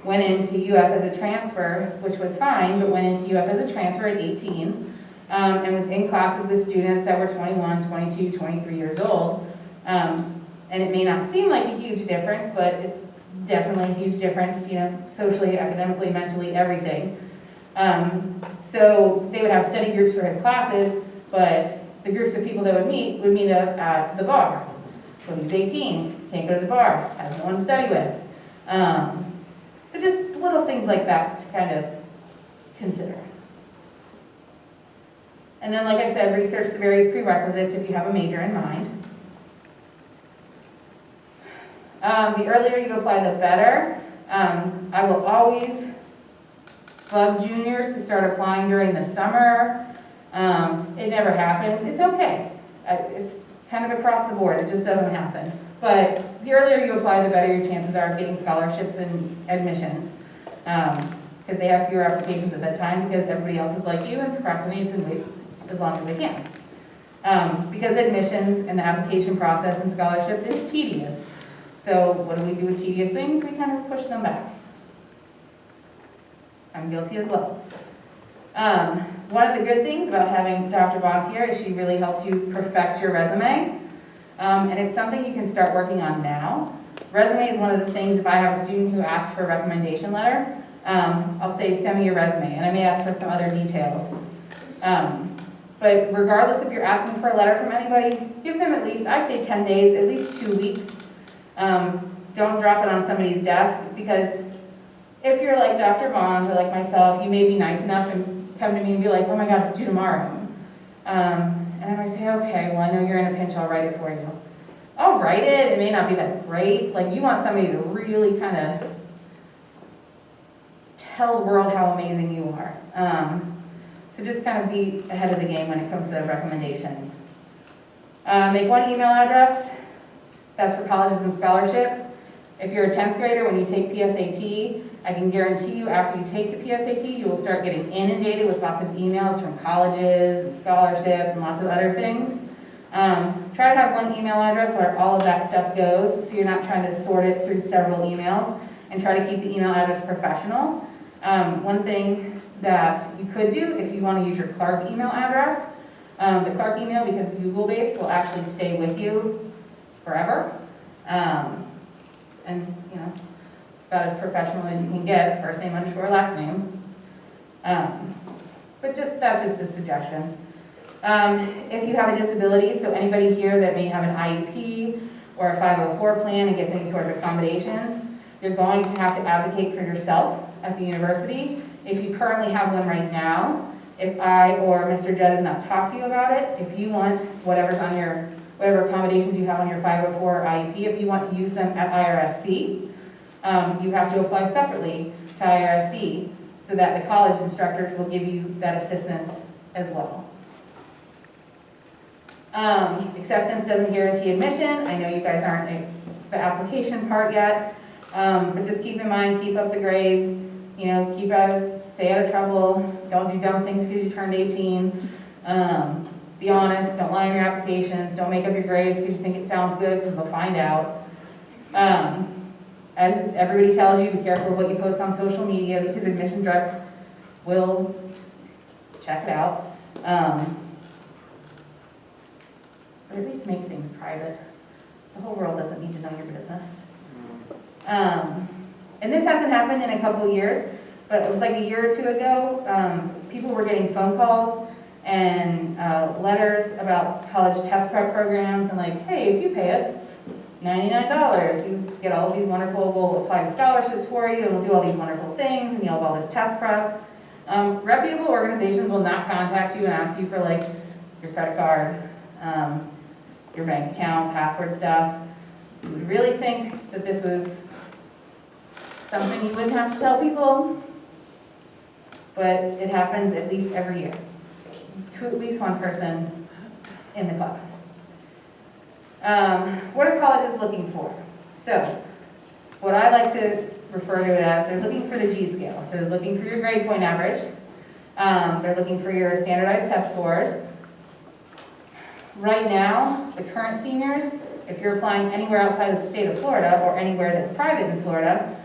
went into UF as a transfer, which was fine, but went into UF as a transfer at 18, and was in classes with students that were 21, 22, 23 years old. And it may not seem like a huge difference, but it's definitely a huge difference, you know, socially, academically, mentally, everything. So they would have study groups for his classes, but the groups of people that would meet up at the bar. Well, he's 18, can't go to the bar, has no one to study with. So just little things like that to kind of consider. And then, like I said, research the various prerequisites if you have a major in mind. The earlier you apply, the better. I will always bug juniors to start applying during the summer. It never happens. It's okay. It's kind of across the board. It just doesn't happen. But the earlier you apply, the better your chances are of getting scholarships and admissions. Because they have fewer applications at that time because everybody else is like you and procrastinates and waits as long as they can. Because admissions and the application process and scholarships is tedious. So what do we do with tedious things? We kind of push them back. I'm guilty as well. One of the good things about having Dr. Bonds here is she really helps you perfect your resume. And it's something you can start working on now. Resume is one of the things, if I have a student who asks for a recommendation letter, I'll say, send me your resume, and I may ask for some other details. But regardless if you're asking for a letter from anybody, give them at least, I say 10 days, at least 2 weeks. Don't drop it on somebody's desk, because if you're like Dr. Bonds or like myself, you may be nice enough and come to me and be like, oh my God, it's due tomorrow. And I might say, okay, well, I know you're in a pinch, I'll write it for you. I'll write it, it may not be that great. Like, you want somebody to really kind of tell the world how amazing you are. So just kind of be ahead of the game when it comes to recommendations. Make one email address. That's for colleges and scholarships. If you're a 10th grader, when you take PSAT, I can guarantee you after you take the PSAT, you will start getting inundated with lots of emails from colleges and scholarships and lots of other things. Try to have one email address where all of that stuff goes, so you're not trying to sort it through several emails, and try to keep the email address professional. One thing that you could do if you want to use your Clark email address, the Clark email, because it's Google-based, will actually stay with you forever. And, you know, it's about as professional as you can get, first name underscore last name. But that's just a suggestion. If you have a disability, so anybody here that may have an IEP or a 504 plan and gets any sort of accommodations, you're going to have to advocate for yourself at the university. If you currently have one right now, if I or Mr. Judd has not talked to you about it, if you want whatever accommodations you have on your 504 or IEP, if you want to use them at IRSC, you have to apply separately to IRSC so that the college instructors will give you that assistance as well. Acceptance doesn't guarantee admission. I know you guys aren't in the application part yet, but just keep in mind, keep up the grades, you know, stay out of trouble, don't do dumb things because you turned 18. Be honest, don't lie in your applications, don't make up your grades because you think it sounds good, because they'll find out. As everybody tells you, be careful of what you post on social media because admission reps will check it out. Or at least make things private. The whole world doesn't need to know your business. And this hasn't happened in a couple years, but it was like a year or two ago, people were getting phone calls and letters about college test prep programs and like, hey, if you pay us $99, you get all of these wonderful, we'll apply to scholarships for you, and we'll do all these wonderful things, and you'll have all this test prep. Reputable organizations will not contact you and ask you for like your credit card, your bank account, password stuff. You would really think that this was something you wouldn't have to tell people, but it happens at least every year to at least one person in the class. What are colleges looking for? So, what I like to refer to it as, they're looking for the G scale. So they're looking for your grade point average. They're looking for your standardized test scores. Right now, the current seniors, if you're applying anywhere outside of the state of Florida or anywhere that's private in Florida,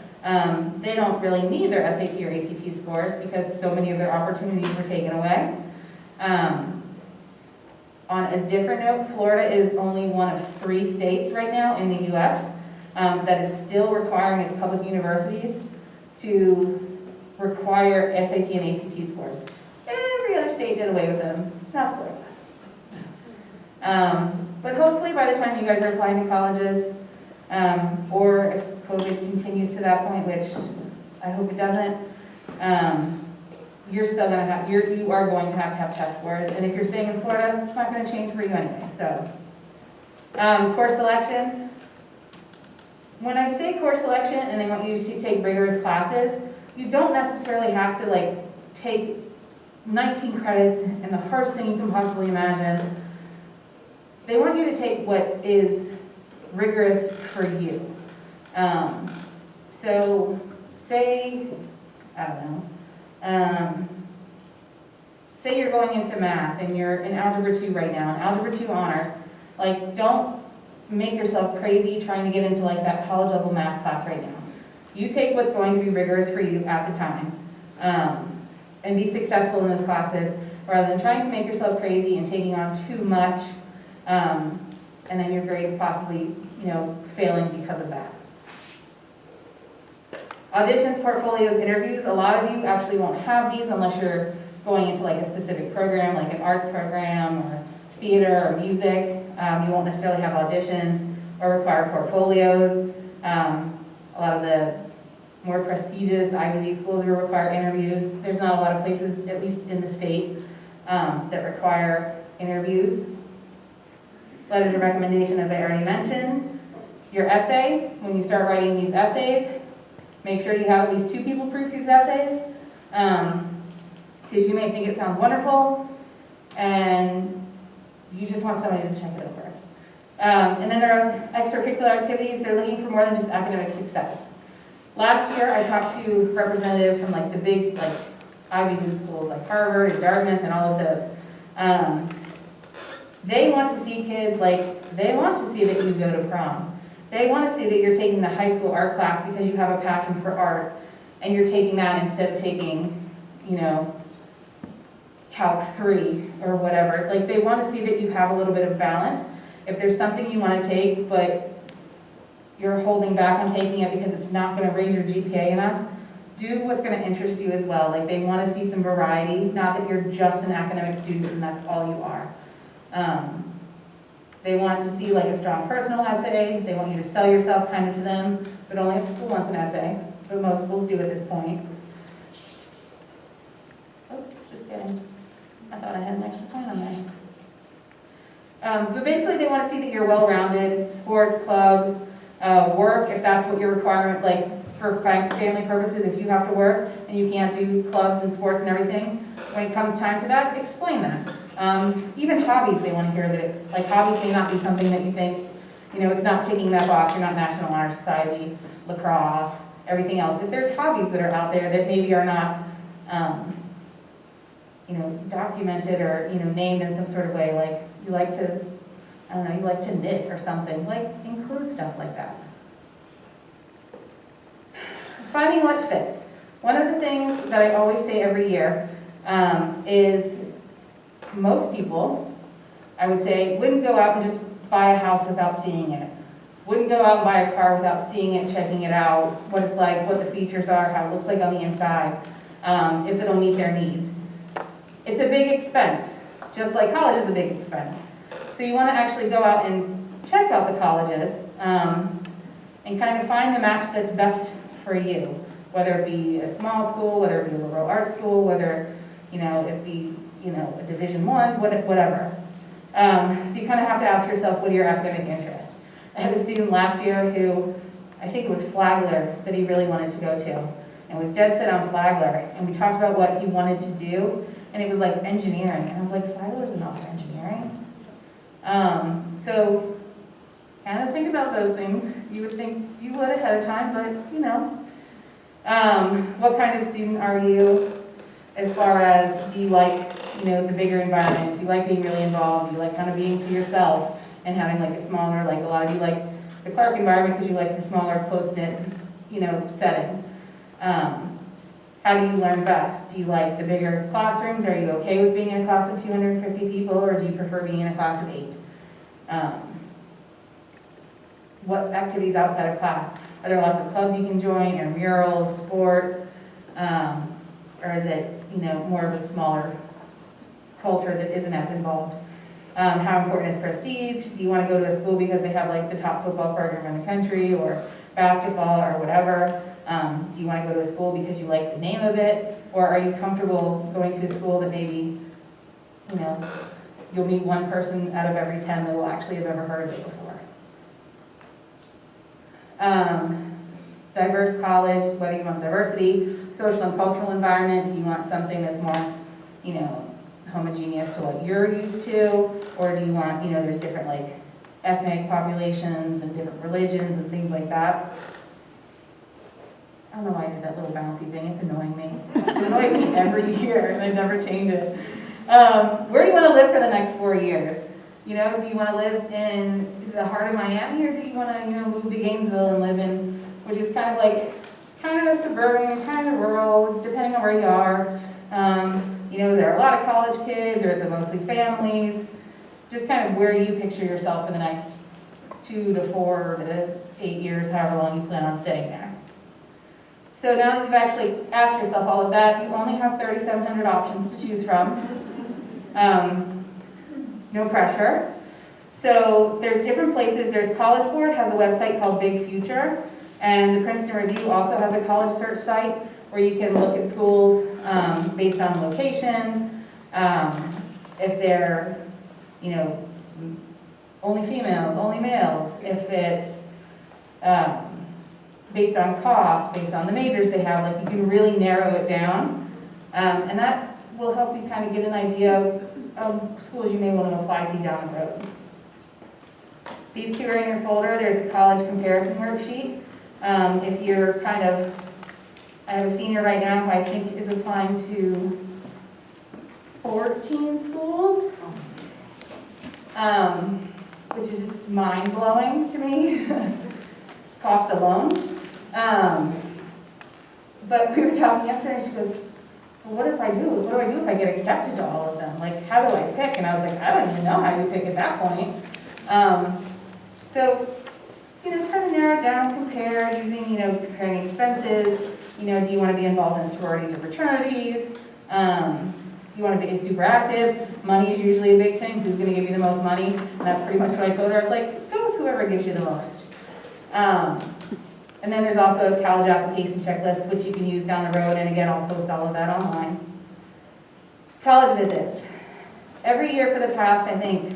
they don't really need their SAT or ACT scores because so many of their opportunities were taken away. On a different note, Florida is only one of 3 states right now in the U.S. That is still requiring its public universities to require SAT and ACT scores. Every other state did away with them, not Florida. But hopefully by the time you guys are applying to colleges, or if COVID continues to that point, which I hope it doesn't, you are going to have test scores. And if you're staying in Florida, it's not going to change for you anyway. So, course selection. When I say course selection and they want you to take rigorous classes, you don't necessarily have to like take 19 credits and the hardest thing you can possibly imagine. They want you to take what is rigorous for you. So say, I don't know, say you're going into math and you're in Algebra 2 right now, in Algebra 2 honors, like don't make yourself crazy trying to get into like that college level math class right now. You take what's going to be rigorous for you at the time and be successful in those classes rather than trying to make yourself crazy and taking on too much and then your grades possibly, you know, failing because of that. Auditions, portfolios, interviews, a lot of you actually won't have these unless you're going into like a specific program, like an arts program or theater or music. You won't necessarily have auditions or require portfolios. A lot of the more prestigious Ivy League schools will require interviews. There's not a lot of places, at least in the state, that require interviews. Letters of recommendation, as I already mentioned. Your essay, when you start writing these essays, Make sure you have at least 2 people proof these essays, because you may think it sounds wonderful, and you just want somebody to check it over. And then there are extracurricular activities. They're looking for more than just academic success. Last year, I talked to representatives from like the big Ivy League schools like Harvard and Dartmouth and all of those. They want to see kids they want to see that you go to prom. They want to see that you're taking the high school art class because you have a passion for art, and you're taking that instead of taking, Calc 3 or whatever. Like, they want to see that you have a little bit of balance. If there's something you want to take, but you're holding back on taking it because it's not going to raise your GPA enough, do what's going to interest you as well. Like, they want to see some variety, not that you're just an academic student and that's all you are. They want to see a strong personal essay. They want you to sell yourself kind of to them, but only if the school wants an essay, but most schools do at this point. Oh, just kidding. I thought I had an extra point on there. But basically they want to see that you're well-rounded, sports, clubs, work, if that's what your requirement, for family purposes, if you have to work and you can't do clubs and sports and everything, when it comes time to that, explain that. Even hobbies, they want to hear that, hobbies may not be something that you think, it's not ticking that box, you're not National Honor Society, lacrosse, everything else. If there's hobbies that are out there that maybe are not, documented or, named in some sort of way, you like to, you like to knit or something, include stuff like that. Finding what fits. One of the things that I always say every year is most people, I would say, wouldn't go out and just buy a house without seeing it. Wouldn't go out and buy a car without seeing it, checking it out, what it's like, what the features are, how it looks like on the inside, if it'll meet their needs. It's a big expense, just like college is a big expense. So you want to actually go out and check out the colleges and kind of find the match that's best for you, whether it be a small school, whether it be a liberal arts school, whether it be a Division I, whatever. So you kind of have to ask yourself, what are your academic interests? I had a student last year who, I think it was Flagler that he really wanted to go to, and was dead set on Flagler, and we talked about what he wanted to do, and it was engineering, and I was like, Flagler's enough for engineering? So kind of think about those things. You would think you would ahead of time, but what kind of student are you as far as, do you like, the bigger environment? Do you like being really involved? Do you like kind of being to yourself and having a smaller, a lot of you like the Clark environment because you like the smaller, close-knit, setting. How do you learn best? Do you like the bigger classrooms? Are you okay with being in a class of 250 people, or do you prefer being in a class of 8? What activities outside of class? Are there lots of clubs you can join, or murals, sports, or is it, more of a smaller culture that isn't as involved? How important is prestige? Do you want to go to a school because they have the top football program in the country, or basketball, or whatever? Do you want to go to a school because you like the name of it, or are you comfortable going to a school that maybe, you'll meet one person out of every 10 that will actually have ever heard of it before? Diverse college, whether you want diversity, social and cultural environment, do you want something that's more, homogeneous to what you're used to, or do you want, there's different ethnic populations and different religions and things like that. I don't know why I did that little bouncy thing, it's annoying me. It annoys me every year and I never change it. Where do you want to live for the next 4 years? Do you want to live in the heart of Miami, or do you want to, move to Gainesville and live in, which is kind of suburban, kind of rural, depending on where you are. Is there a lot of college kids, or is it mostly families? Just kind of where you picture yourself for the next 2 to 4 to 8 years, however long you plan on staying there. So now that you've actually asked yourself all of that, you only have 3,700 options to choose from. No pressure. So there's different places. There's College Board has a website called Big Future, and the Princeton Review also has a college search site where you can look at schools based on location, if they're, only females, only males, if it's based on cost, based on the majors they have, like you can really narrow it down. And that will help you kind of get an idea of schools you may want to apply to down the road. These two are in your folder. There's the college comparison worksheet. If you're kind of, I have a senior right now who I think is applying to 14 schools, which is just mind-blowing to me, cost alone. But we were talking yesterday, and she goes, well, what if I do? What do I do if I get accepted to all of them? Like, how do I pick? And I was like, I don't even know how you pick at that point. So, try to narrow it down, compare, using, comparing expenses. Do you want to be involved in sororities or fraternities? Do you want to be super active? Money is usually a big thing. Who's going to give you the most money? And that's pretty much what I told her. I was like, go with whoever gives you the most. And then there's also a college application checklist, which you can use down the road. And again, I'll post all of that online. College visits. Every year for the past, I think,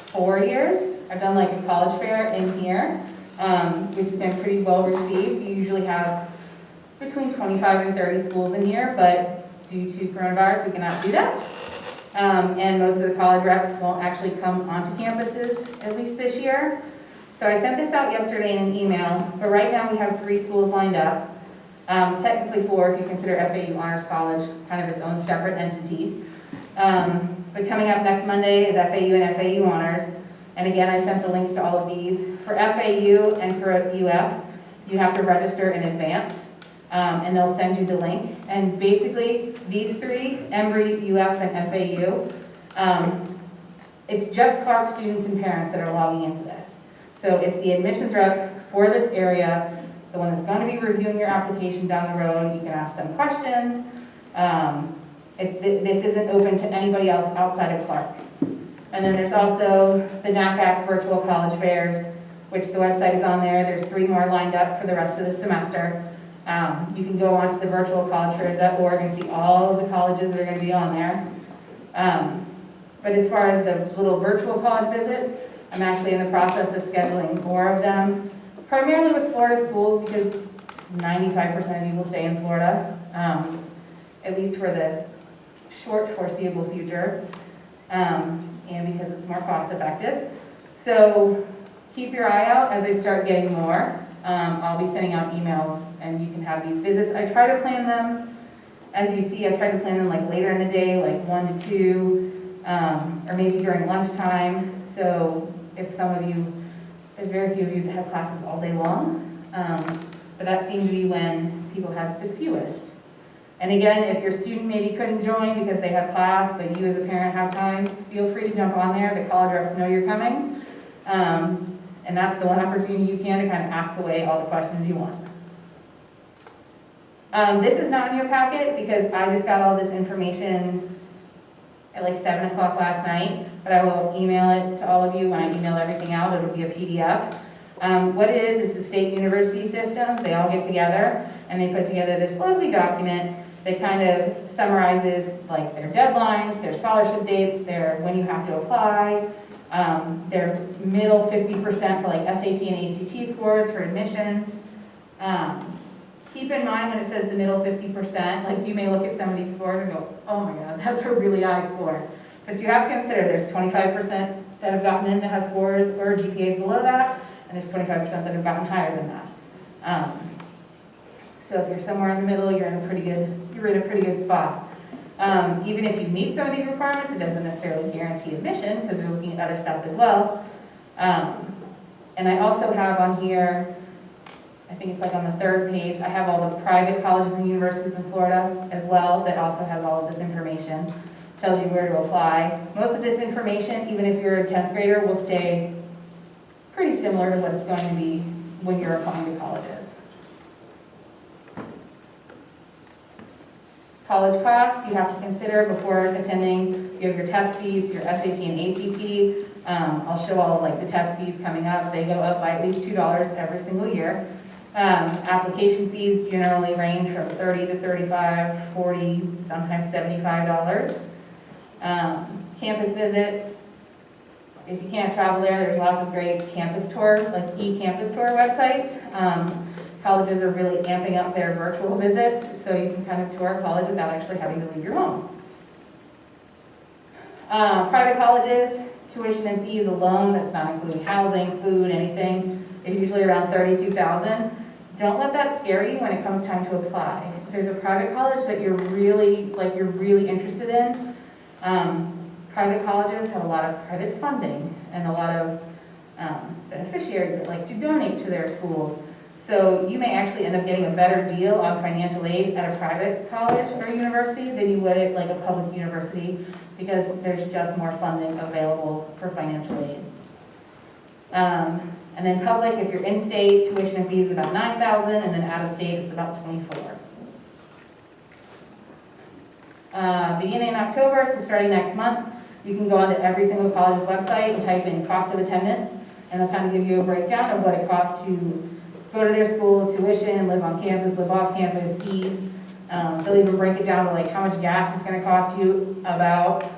4 years, I've done like a college fair in here, which has been pretty well received. You usually have between 25 and 30 schools in here, but due to coronavirus, we cannot do that. And most of the college reps won't actually come onto campuses, at least this year. So I sent this out yesterday in an email, but right now we have 3 schools lined up. Technically 4 if you consider FAU Honors College kind of its own separate entity. But coming up next Monday is FAU and FAU Honors. And again, I sent the links to all of these. For FAU and for UF, you have to register in advance, and they'll send you the link. And basically, these 3, Embry, UF, and FAU, it's just Clark students and parents that are logging into this. So it's the admissions rep for this area, the one that's going to be reviewing your application down the road. You can ask them questions. This isn't open to anybody else outside of Clark. And then there's also the NACAC virtual college fairs, which the website is on there. There's 3 more lined up for the rest of the semester. You can go onto the virtualcollegefairs.org and see all of the colleges that are going to be on there. But as far as the little virtual college visits, I'm actually in the process of scheduling more of them, primarily with Florida schools because 95% of people stay in Florida, at least for the short foreseeable future. And because it's more cost effective. So keep your eye out as I start getting more. I'll be sending out emails and you can have these visits. I try to plan them, as you see, I try to plan them like later in the day, like 1 to 2, or maybe during lunchtime. So if some of you, there's very few of you that have classes all day long, but that seems to be when people have the fewest. And again, if your student maybe couldn't join because they have class, but you as a parent have time, feel free to jump on there. The college reps know you're coming. And that's the one opportunity you can to kind of ask away all the questions you want. This is not in your packet because I just got all this information at like 7 o'clock last night, but I will email it to all of you when I email everything out. It'll be a PDF. What it is the state university systems. They all get together and they put together this lovely document that kind of summarizes like their deadlines, their scholarship dates, their when you have to apply, their middle 50% for like SAT and ACT scores for admissions. Keep in mind when it says the middle 50%, like you may look at some of these scores and go, oh my God, that's a really high score. But you have to consider there's 25% that have gotten in that have scores or GPAs below that, and there's 25% that have gotten higher than that. So if you're somewhere in the middle, you're in a pretty good spot. Even if you meet some of these requirements, it doesn't necessarily guarantee admission because they're looking at other stuff as well. And I also have on here, I think it's like on the 3rd page, I have all the private colleges and universities in Florida as well that also has all of this information. Tells you where to apply. Most of this information, even if you're a 10th grader, will stay pretty similar to what it's going to be when you're applying to colleges. College costs you have to consider before attending. You have your test fees, your SAT and ACT. I'll show all of like the test fees coming up. They go up by at least $2 every single year. Application fees generally range from $30 to $35, $40, sometimes $75. Campus visits. If you can't travel there, there's lots of great campus tour, like e-campus tour websites. colleges are really amping up their virtual visits, so you can kind of tour a college without actually having to leave your home. Private colleges, tuition and fees alone, that's not including housing, food, anything, is usually around $32,000. Don't let that scare you when it comes time to apply. If there's a private college that you're really interested in, private colleges have a lot of private funding and a lot of beneficiaries that like to donate to their schools. So you may actually end up getting a better deal on financial aid at a private college or university than you would at like a public university, because there's just more funding available for financial aid. And then public, if you're in-state, tuition and fees is about $9,000, and then out-of-state it's about $24,000. Beginning in October, so starting next month, you can go onto every single college's website and type in cost of attendance, and they'll kind of give you a breakdown of what it costs to go to their school, tuition, live on campus, live off campus, eat. They'll even break it down to like how much gas it's going to cost you about.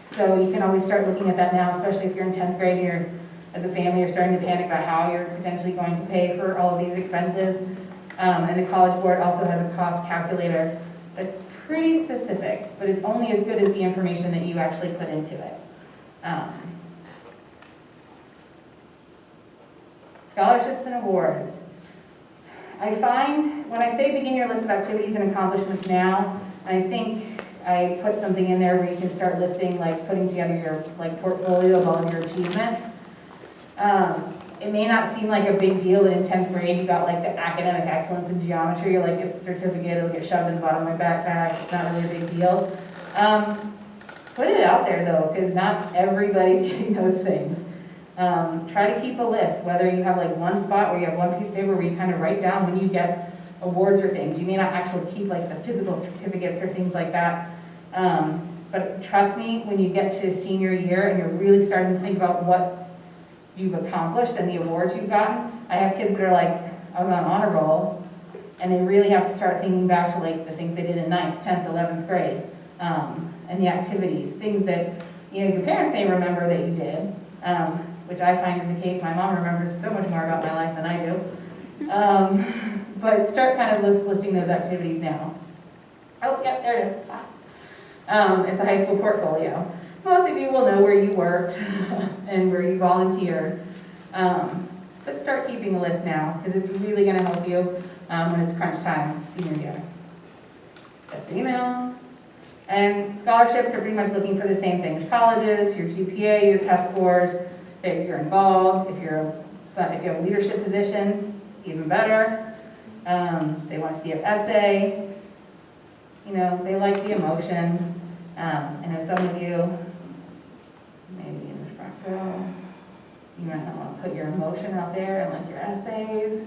So you can always start looking at that now, especially if you're in 10th grade and you're, as a family, you're starting to panic about how you're potentially going to pay for all of these expenses. And the College Board also has a cost calculator that's pretty specific, but it's only as good as the information that you actually put into it. Scholarships and awards. I find when I say begin your list of activities and accomplishments now, I think I put something in there where you can start listing, like putting together your like portfolio of all of your achievements. It may not seem like a big deal that in 10th grade you got like the academic excellence in geometry, or like a certificate, it'll get shoved in the bottom of my backpack, it's not really a big deal. Put it out there though, because not everybody's getting those things. Try to keep a list, whether you have like one spot where you have one piece of paper where you kind of write down when you get awards or things. You may not actually keep like the physical certificates or things like that. But trust me, when you get to senior year and you're really starting to think about what you've accomplished and the awards you've gotten, I have kids that are like, I was on honor roll, and they really have to start thinking back to like the things they did in 9th, 10th, 11th grade, and the activities, things that your parents may remember that you did, which I find is the case. My mom remembers so much more about my life than I do. But start kind of listing those activities now. Oh, yep, there it is. It's a high school portfolio. Most of you will know where you worked and where you volunteered. But start keeping a list now, because it's really going to help you when it's crunch time senior year. Check your email. And scholarships are pretty much looking for the same things. Colleges, your GPA, your test scores, that you're involved. If you have a leadership position, even better. They want to see your essay. They like the emotion. I know some of you, maybe in the front row, you might not want to put your emotion out there and like your essays.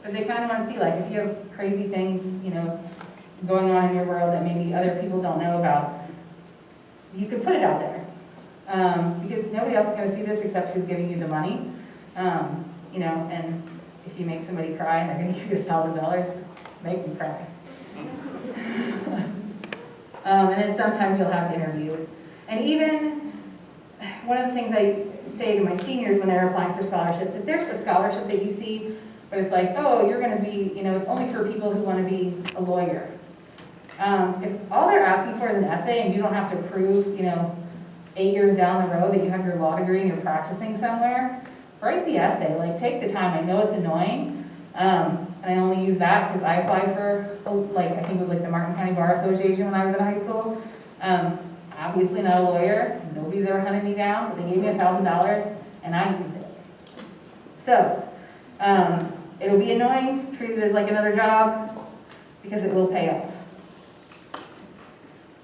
But they kind of want to see, like, if you have crazy things, going on in your world that maybe other people don't know about, you could put it out there. Because nobody else is going to see this except who's giving you the money. And if you make somebody cry and they're going to give you $1,000, make them cry. And then sometimes you'll have interviews. And even one of the things I say to my seniors when they're applying for scholarships, if there's a scholarship that you see, but it's like, oh, you're going to be, it's only for people who want to be a lawyer. If all they're asking for is an essay and you don't have to prove, 8 years down the road that you have your law degree and you're practicing somewhere, write the essay. Like, take the time. I know it's annoying. And I only use that because I applied for, I think it was the Martin County Bar Association when I was in high school. Obviously not a lawyer. Nobody's ever hunted me down, but they gave me $1,000 and I used it. So, it'll be annoying. Treat it as like another job because it will pay off.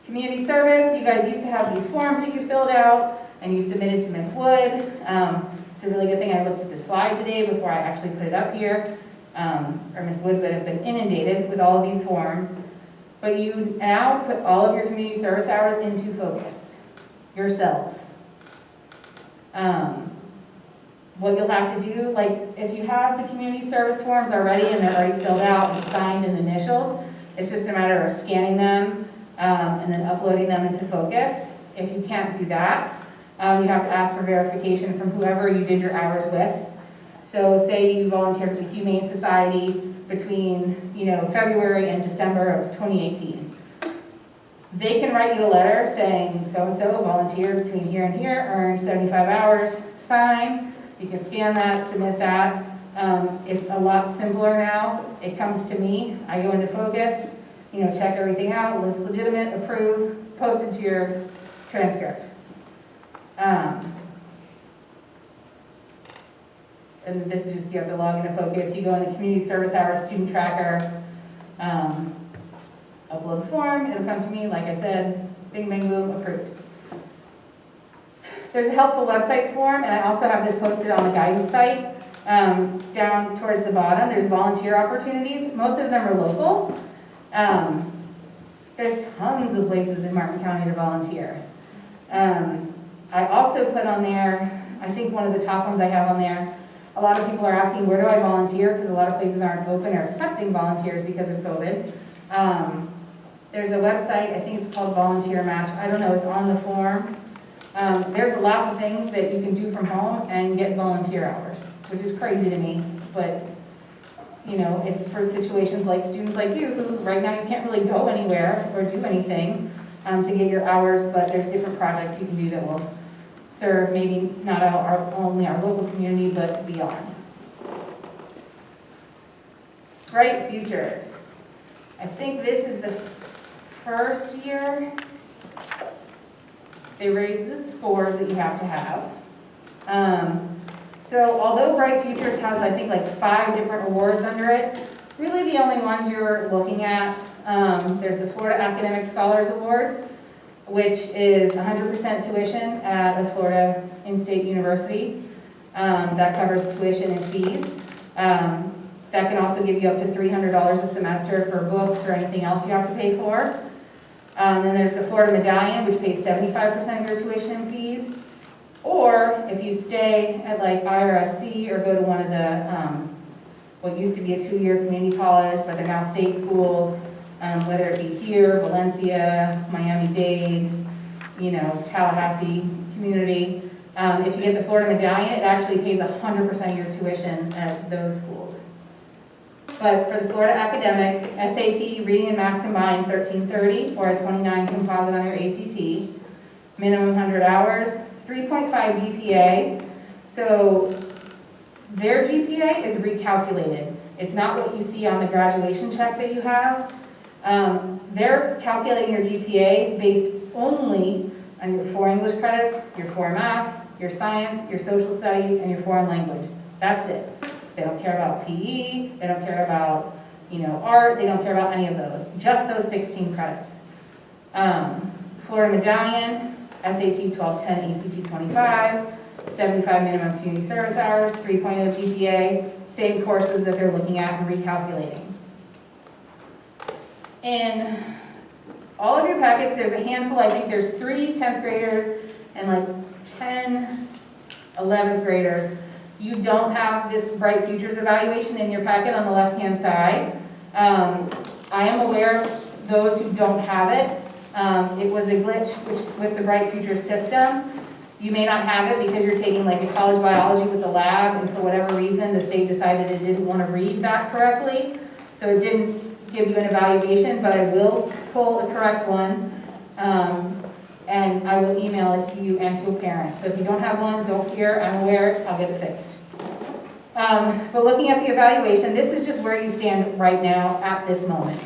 Community service, you guys used to have these forms that you filled out and you submitted to Ms. Wood. It's a really good thing I looked at the slide today before I actually put it up here. Or Ms. Wood would have been inundated with all of these forms. But you now put all of your community service hours into focus, yourselves. What you'll have to do, if you have the community service forms already and they're already filled out and signed and initialed, it's just a matter of scanning them and then uploading them into focus. If you can't do that, you have to ask for verification from whoever you did your hours with. So say you volunteered for the Humane Society between, February and December of 2018. They can write you a letter saying, so-and-so volunteered between here and here, earned 75 hours, sign. You can scan that, submit that. It's a lot simpler now. It comes to me, I go into Focus, check everything out, looks legitimate, approve, post it to your transcript. And this is just, you have to log into Focus, you go in the community service hours, student tracker, upload the form, it'll come to me, like I said, bing, bang, boom, approved. There's a helpful websites form, and I also have this posted on the guidance site. Down towards the bottom, there's volunteer opportunities. Most of them are local. There's tons of places in Martin County to volunteer. I also put on there, I think one of the top ones I have on there, a lot of people are asking, where do I volunteer? Because a lot of places aren't open or accepting volunteers because of COVID. There's a website, I think it's called Volunteer Match. I don't know, it's on the form. There's lots of things that you can do from home and get volunteer hours, which is crazy to me, but it's for situations like students like you who right now you can't really go anywhere or do anything to get your hours, but there's different projects you can do that will serve maybe not only our local community, but beyond. Bright Futures. I think this is the first year they raised the scores that you have to have. So although Bright Futures has, I think, like 5 different awards under it, really the only ones you're looking at, there's the Florida Academic Scholars Award, which is 100% tuition at a Florida in-state university. That covers tuition and fees. That can also give you up to $300 a semester for books or anything else you have to pay for. Then there's the Florida Medallion, which pays 75% of your tuition and fees. Or if you stay at like IRSC or go to one of the, what used to be a 2-year community college, but they're now state schools, whether it be here, Valencia, Miami-Dade, Tallahassee community. If you get the Florida Medallion, it actually pays 100% of your tuition at those schools. But for the Florida Academic, SAT, reading and math combined, 1330, or a 29 composite on your ACT, minimum 100 hours, 3.5 GPA. So their GPA is recalculated. It's not what you see on the graduation check that you have. They're calculating your GPA based only on your 4 English credits, your 4 math, your science, your social studies, and your foreign language. That's it. They don't care about PE, they don't care about, art, they don't care about any of those. Just those 16 credits. Florida Medallion, SAT 1210, ACT 25, 75 minimum community service hours, 3.0 GPA, same courses that they're looking at and recalculating. In all of your packets, there's a handful, I think there's 3 10th graders and like 10 11th graders. You don't have this Bright Futures evaluation in your packet on the left-hand side. I am aware of those who don't have it. It was a glitch with the Bright Futures system. You may not have it because you're taking like a college biology with the lab, and for whatever reason, the state decided it didn't want to read that correctly, so it didn't give you an evaluation, but I will pull a correct one, and I will email it to you and to a parent. So if you don't have one, don't fear, I'm aware, I'll get it fixed. But looking at the evaluation, this is just where you stand right now at this moment.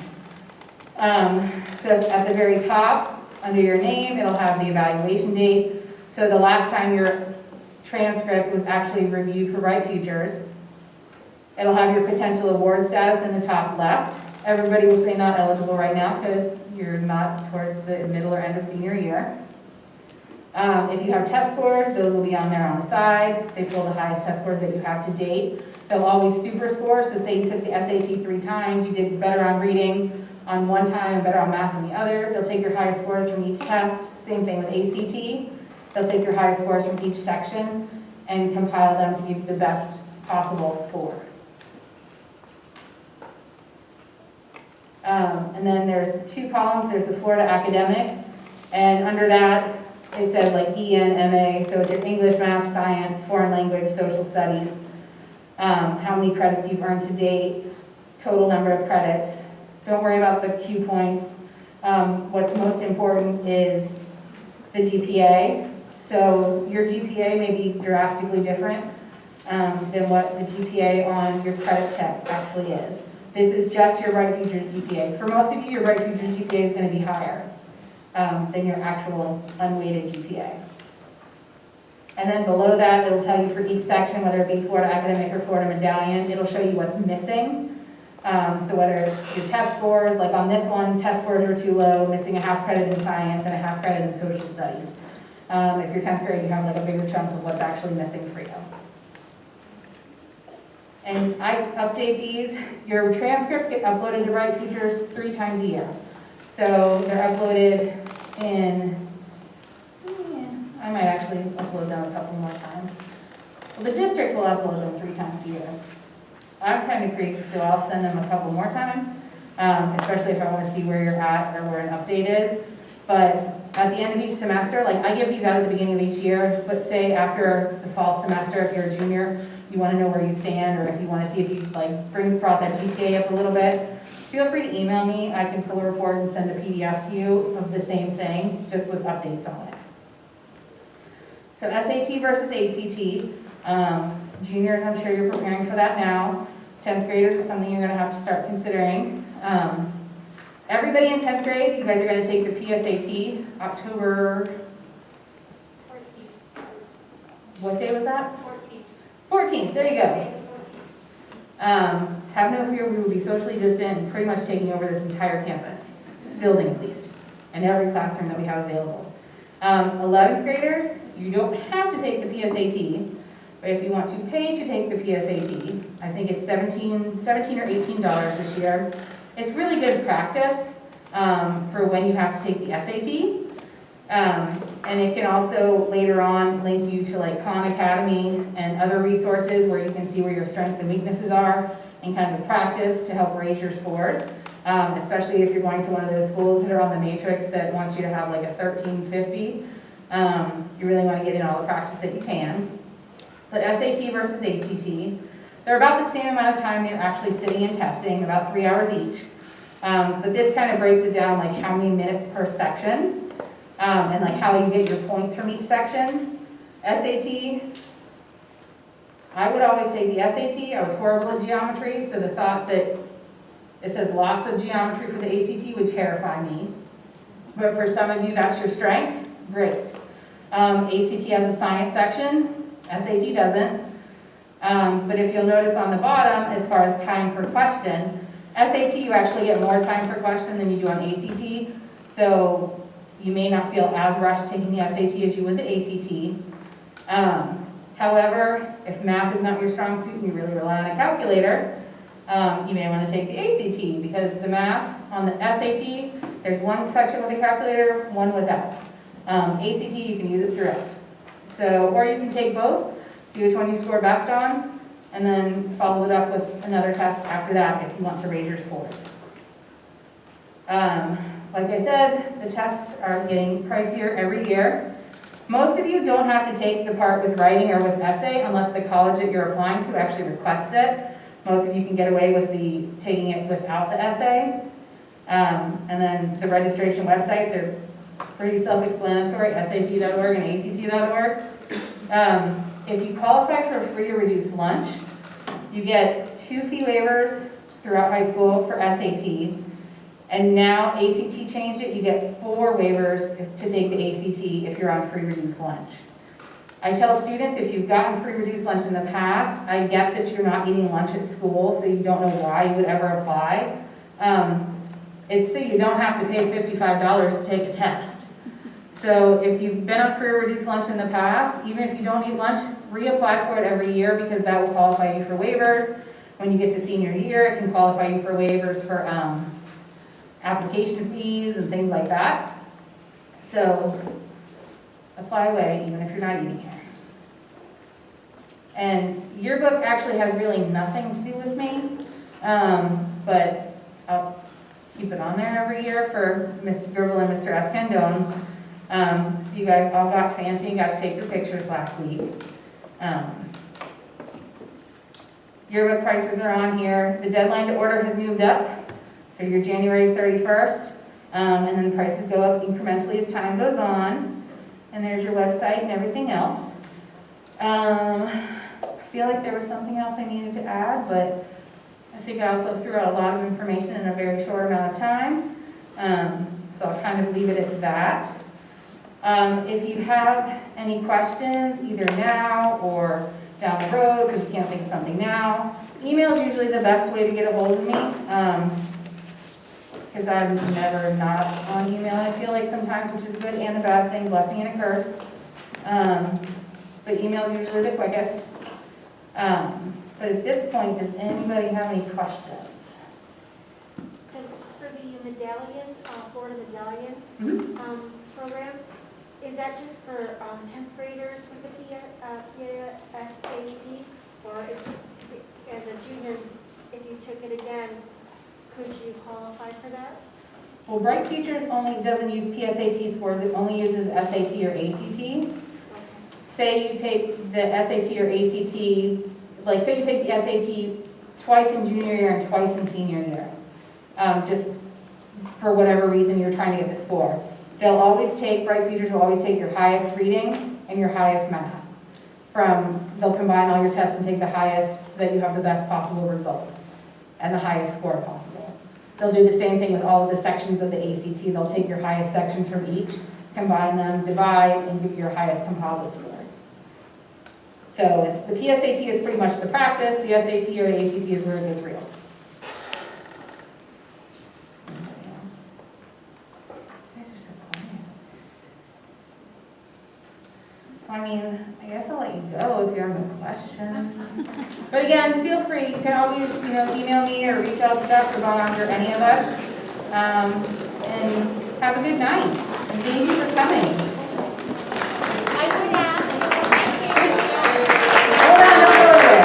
So at the very top, under your name, it'll have the evaluation date. So the last time your transcript was actually reviewed for Bright Futures. It'll have your potential award status in the top left. Everybody will say not eligible right now because you're not towards the middle or end of senior year. If you have test scores, those will be on there on the side. They pull the highest test scores that you have to date. They'll always super score, so say you took the SAT 3 times, you did better on reading on one time and better on math on the other. They'll take your highest scores from each test. Same thing with ACT. They'll take your highest scores from each section and compile them to give you the best possible score. And then there's 2 columns. There's the Florida Academic, and under that it says like EN, MA, so it's your English, math, science, foreign language, social studies. how many credits you've earned to date, total number of credits. Don't worry about the Q points. What's most important is the GPA. So your GPA may be drastically different than what the GPA on your credit check actually is. This is just your Bright Futures GPA. For most of you, your Bright Futures GPA is going to be higher than your actual unweighted GPA. And then below that, it'll tell you for each section, whether it be Florida Academic or Florida Medallion, it'll show you what's missing. So whether your test scores, like on this one, test scores are too low, missing a half credit in science and a half credit in social studies. If you're 10th grade, you have like a bigger chunk of what's actually missing for you. And I update these. Your transcripts get uploaded to Bright Futures 3 times a year. So they're uploaded in, I might actually upload them a couple more times. Well, the district will upload them 3 times a year. I'm kind of crazy, so I'll send them a couple more times, especially if I want to see where you're at or where an update is. But at the end of each semester, like I give these out at the beginning of each year, but say after the fall semester, if you're a junior, you want to know where you stand, or if you want to see if you like brought that GPA up a little bit, feel free to email me. I can pull a report and send a PDF to you of the same thing, just with updates on it. So SAT versus ACT. Juniors, I'm sure you're preparing for that now. 10th graders is something you're going to have to start considering. Everybody in 10th grade, you guys are going to take the PSAT October,
14th.
what day was that?
14th.
14th, there you go. Have no fear, we will be socially distant and pretty much taking over this entire campus, building at least, and every classroom that we have available. 11th graders, you don't have to take the PSAT, but if you want to pay to take the PSAT, I think it's $17 or $18 this year. It's really good practice for when you have to take the SAT. And it can also later on link you to like Khan Academy and other resources where you can see where your strengths and weaknesses are and kind of practice to help raise your scores, especially if you're going to one of those schools that are on the matrix that wants you to have like a 1350. You really want to get in all the practice that you can. But SAT versus ACT, they're about the same amount of time they're actually sitting and testing, about 3 hours each. But this kind of breaks it down like how many minutes per section and like how you get your points from each section. SAT, I would always take the SAT. I was horrible at geometry, so the thought that it says lots of geometry for the ACT would terrify me. But for some of you, that's your strength, great. ACT has a science section, SAT doesn't. But if you'll notice on the bottom, as far as time per question, SAT you actually get more time per question than you do on ACT. So you may not feel as rushed taking the SAT as you would the ACT. However, if math is not your strong suit and you really rely on a calculator, you may want to take the ACT because the math on the SAT, there's one section with a calculator, one without. ACT, you can use it throughout. So, or you can take both, see which one you score best on, and then follow it up with another test after that if you want to raise your scores. Like I said, the tests are getting pricier every year. Most of you don't have to take the part with writing or with essay unless the college that you're applying to actually requests it. Most of you can get away with taking it without the essay. And then the registration websites are pretty self-explanatory, sat.org and act.org. If you qualify for a free or reduced lunch, you get 2 fee waivers throughout high school for SAT. And now ACT changed it, you get 4 waivers to take the ACT if you're on free reduced lunch. I tell students if you've gotten free reduced lunch in the past, I get that you're not eating lunch at school, so you don't know why you would ever apply. It's so you don't have to pay $55 to take a test. So if you've been on free or reduced lunch in the past, even if you don't eat lunch, reapply for it every year because that will qualify you for waivers. When you get to senior year, it can qualify you for waivers for application fees and things like that. So apply away even if you're not eating here. And yearbook actually has really nothing to do with me, but I'll keep it on there every year for Mr. Gerbil and Mr. Escandone. So you guys all got fancy and got to take your pictures last week. Yearbook prices are on here. The deadline to order has moved up, so you're January 31st. And then prices go up incrementally as time goes on. And there's your website and everything else. I feel like there was something else I needed to add, but I think I also threw out a lot of information in a very short amount of time. So I'll kind of leave it at that. If you have any questions, either now or down the road, because you can't think of something now, email is usually the best way to get a hold of me. Because I'm never not on email, I feel like sometimes, which is a good and a bad thing, blessing and a curse. But email is usually the quickest. But at this point, does anybody have any questions?
And for the medallion, Florida Medallion program, is that just for 10th graders with the PSAT? Or if, as a junior, if you took it again, could you qualify for that?
Well, Bright Futures only doesn't use PSAT scores, it only uses SAT or ACT.
Okay.
Say you take the SAT or ACT, like say you take the SAT twice in junior year and twice in senior year. Just for whatever reason you're trying to get the score. They'll always take, Bright Futures will always take your highest reading and your highest math. They'll combine all your tests and take the highest so that you have the best possible result and the highest score possible. They'll do the same thing with all of the sections of the ACT. They'll take your highest sections from each, combine them, divide, and give you your highest composite score. So the PSAT is pretty much the practice, the SAT or the ACT is where it gets real. Anybody else? You guys are so quiet. I mean, I guess I'll let you go if you have no questions. But again, feel free, you can always, email me or reach out to Dr. Bond or any of us. And have a good night. And thank you for coming.
I would ask, thank you.
Hold on, don't go there.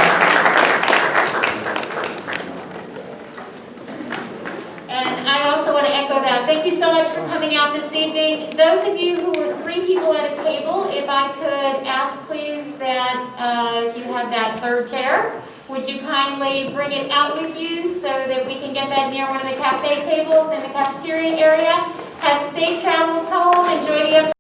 And I also want to echo that. Thank you so much for coming out this evening. Those of you who were 3 people at a table, if I could ask please that if you have that third chair, would you kindly bring it out with you so that we can get that near one of the cafe tables in the cafeteria area? Have safe travels home. Enjoy the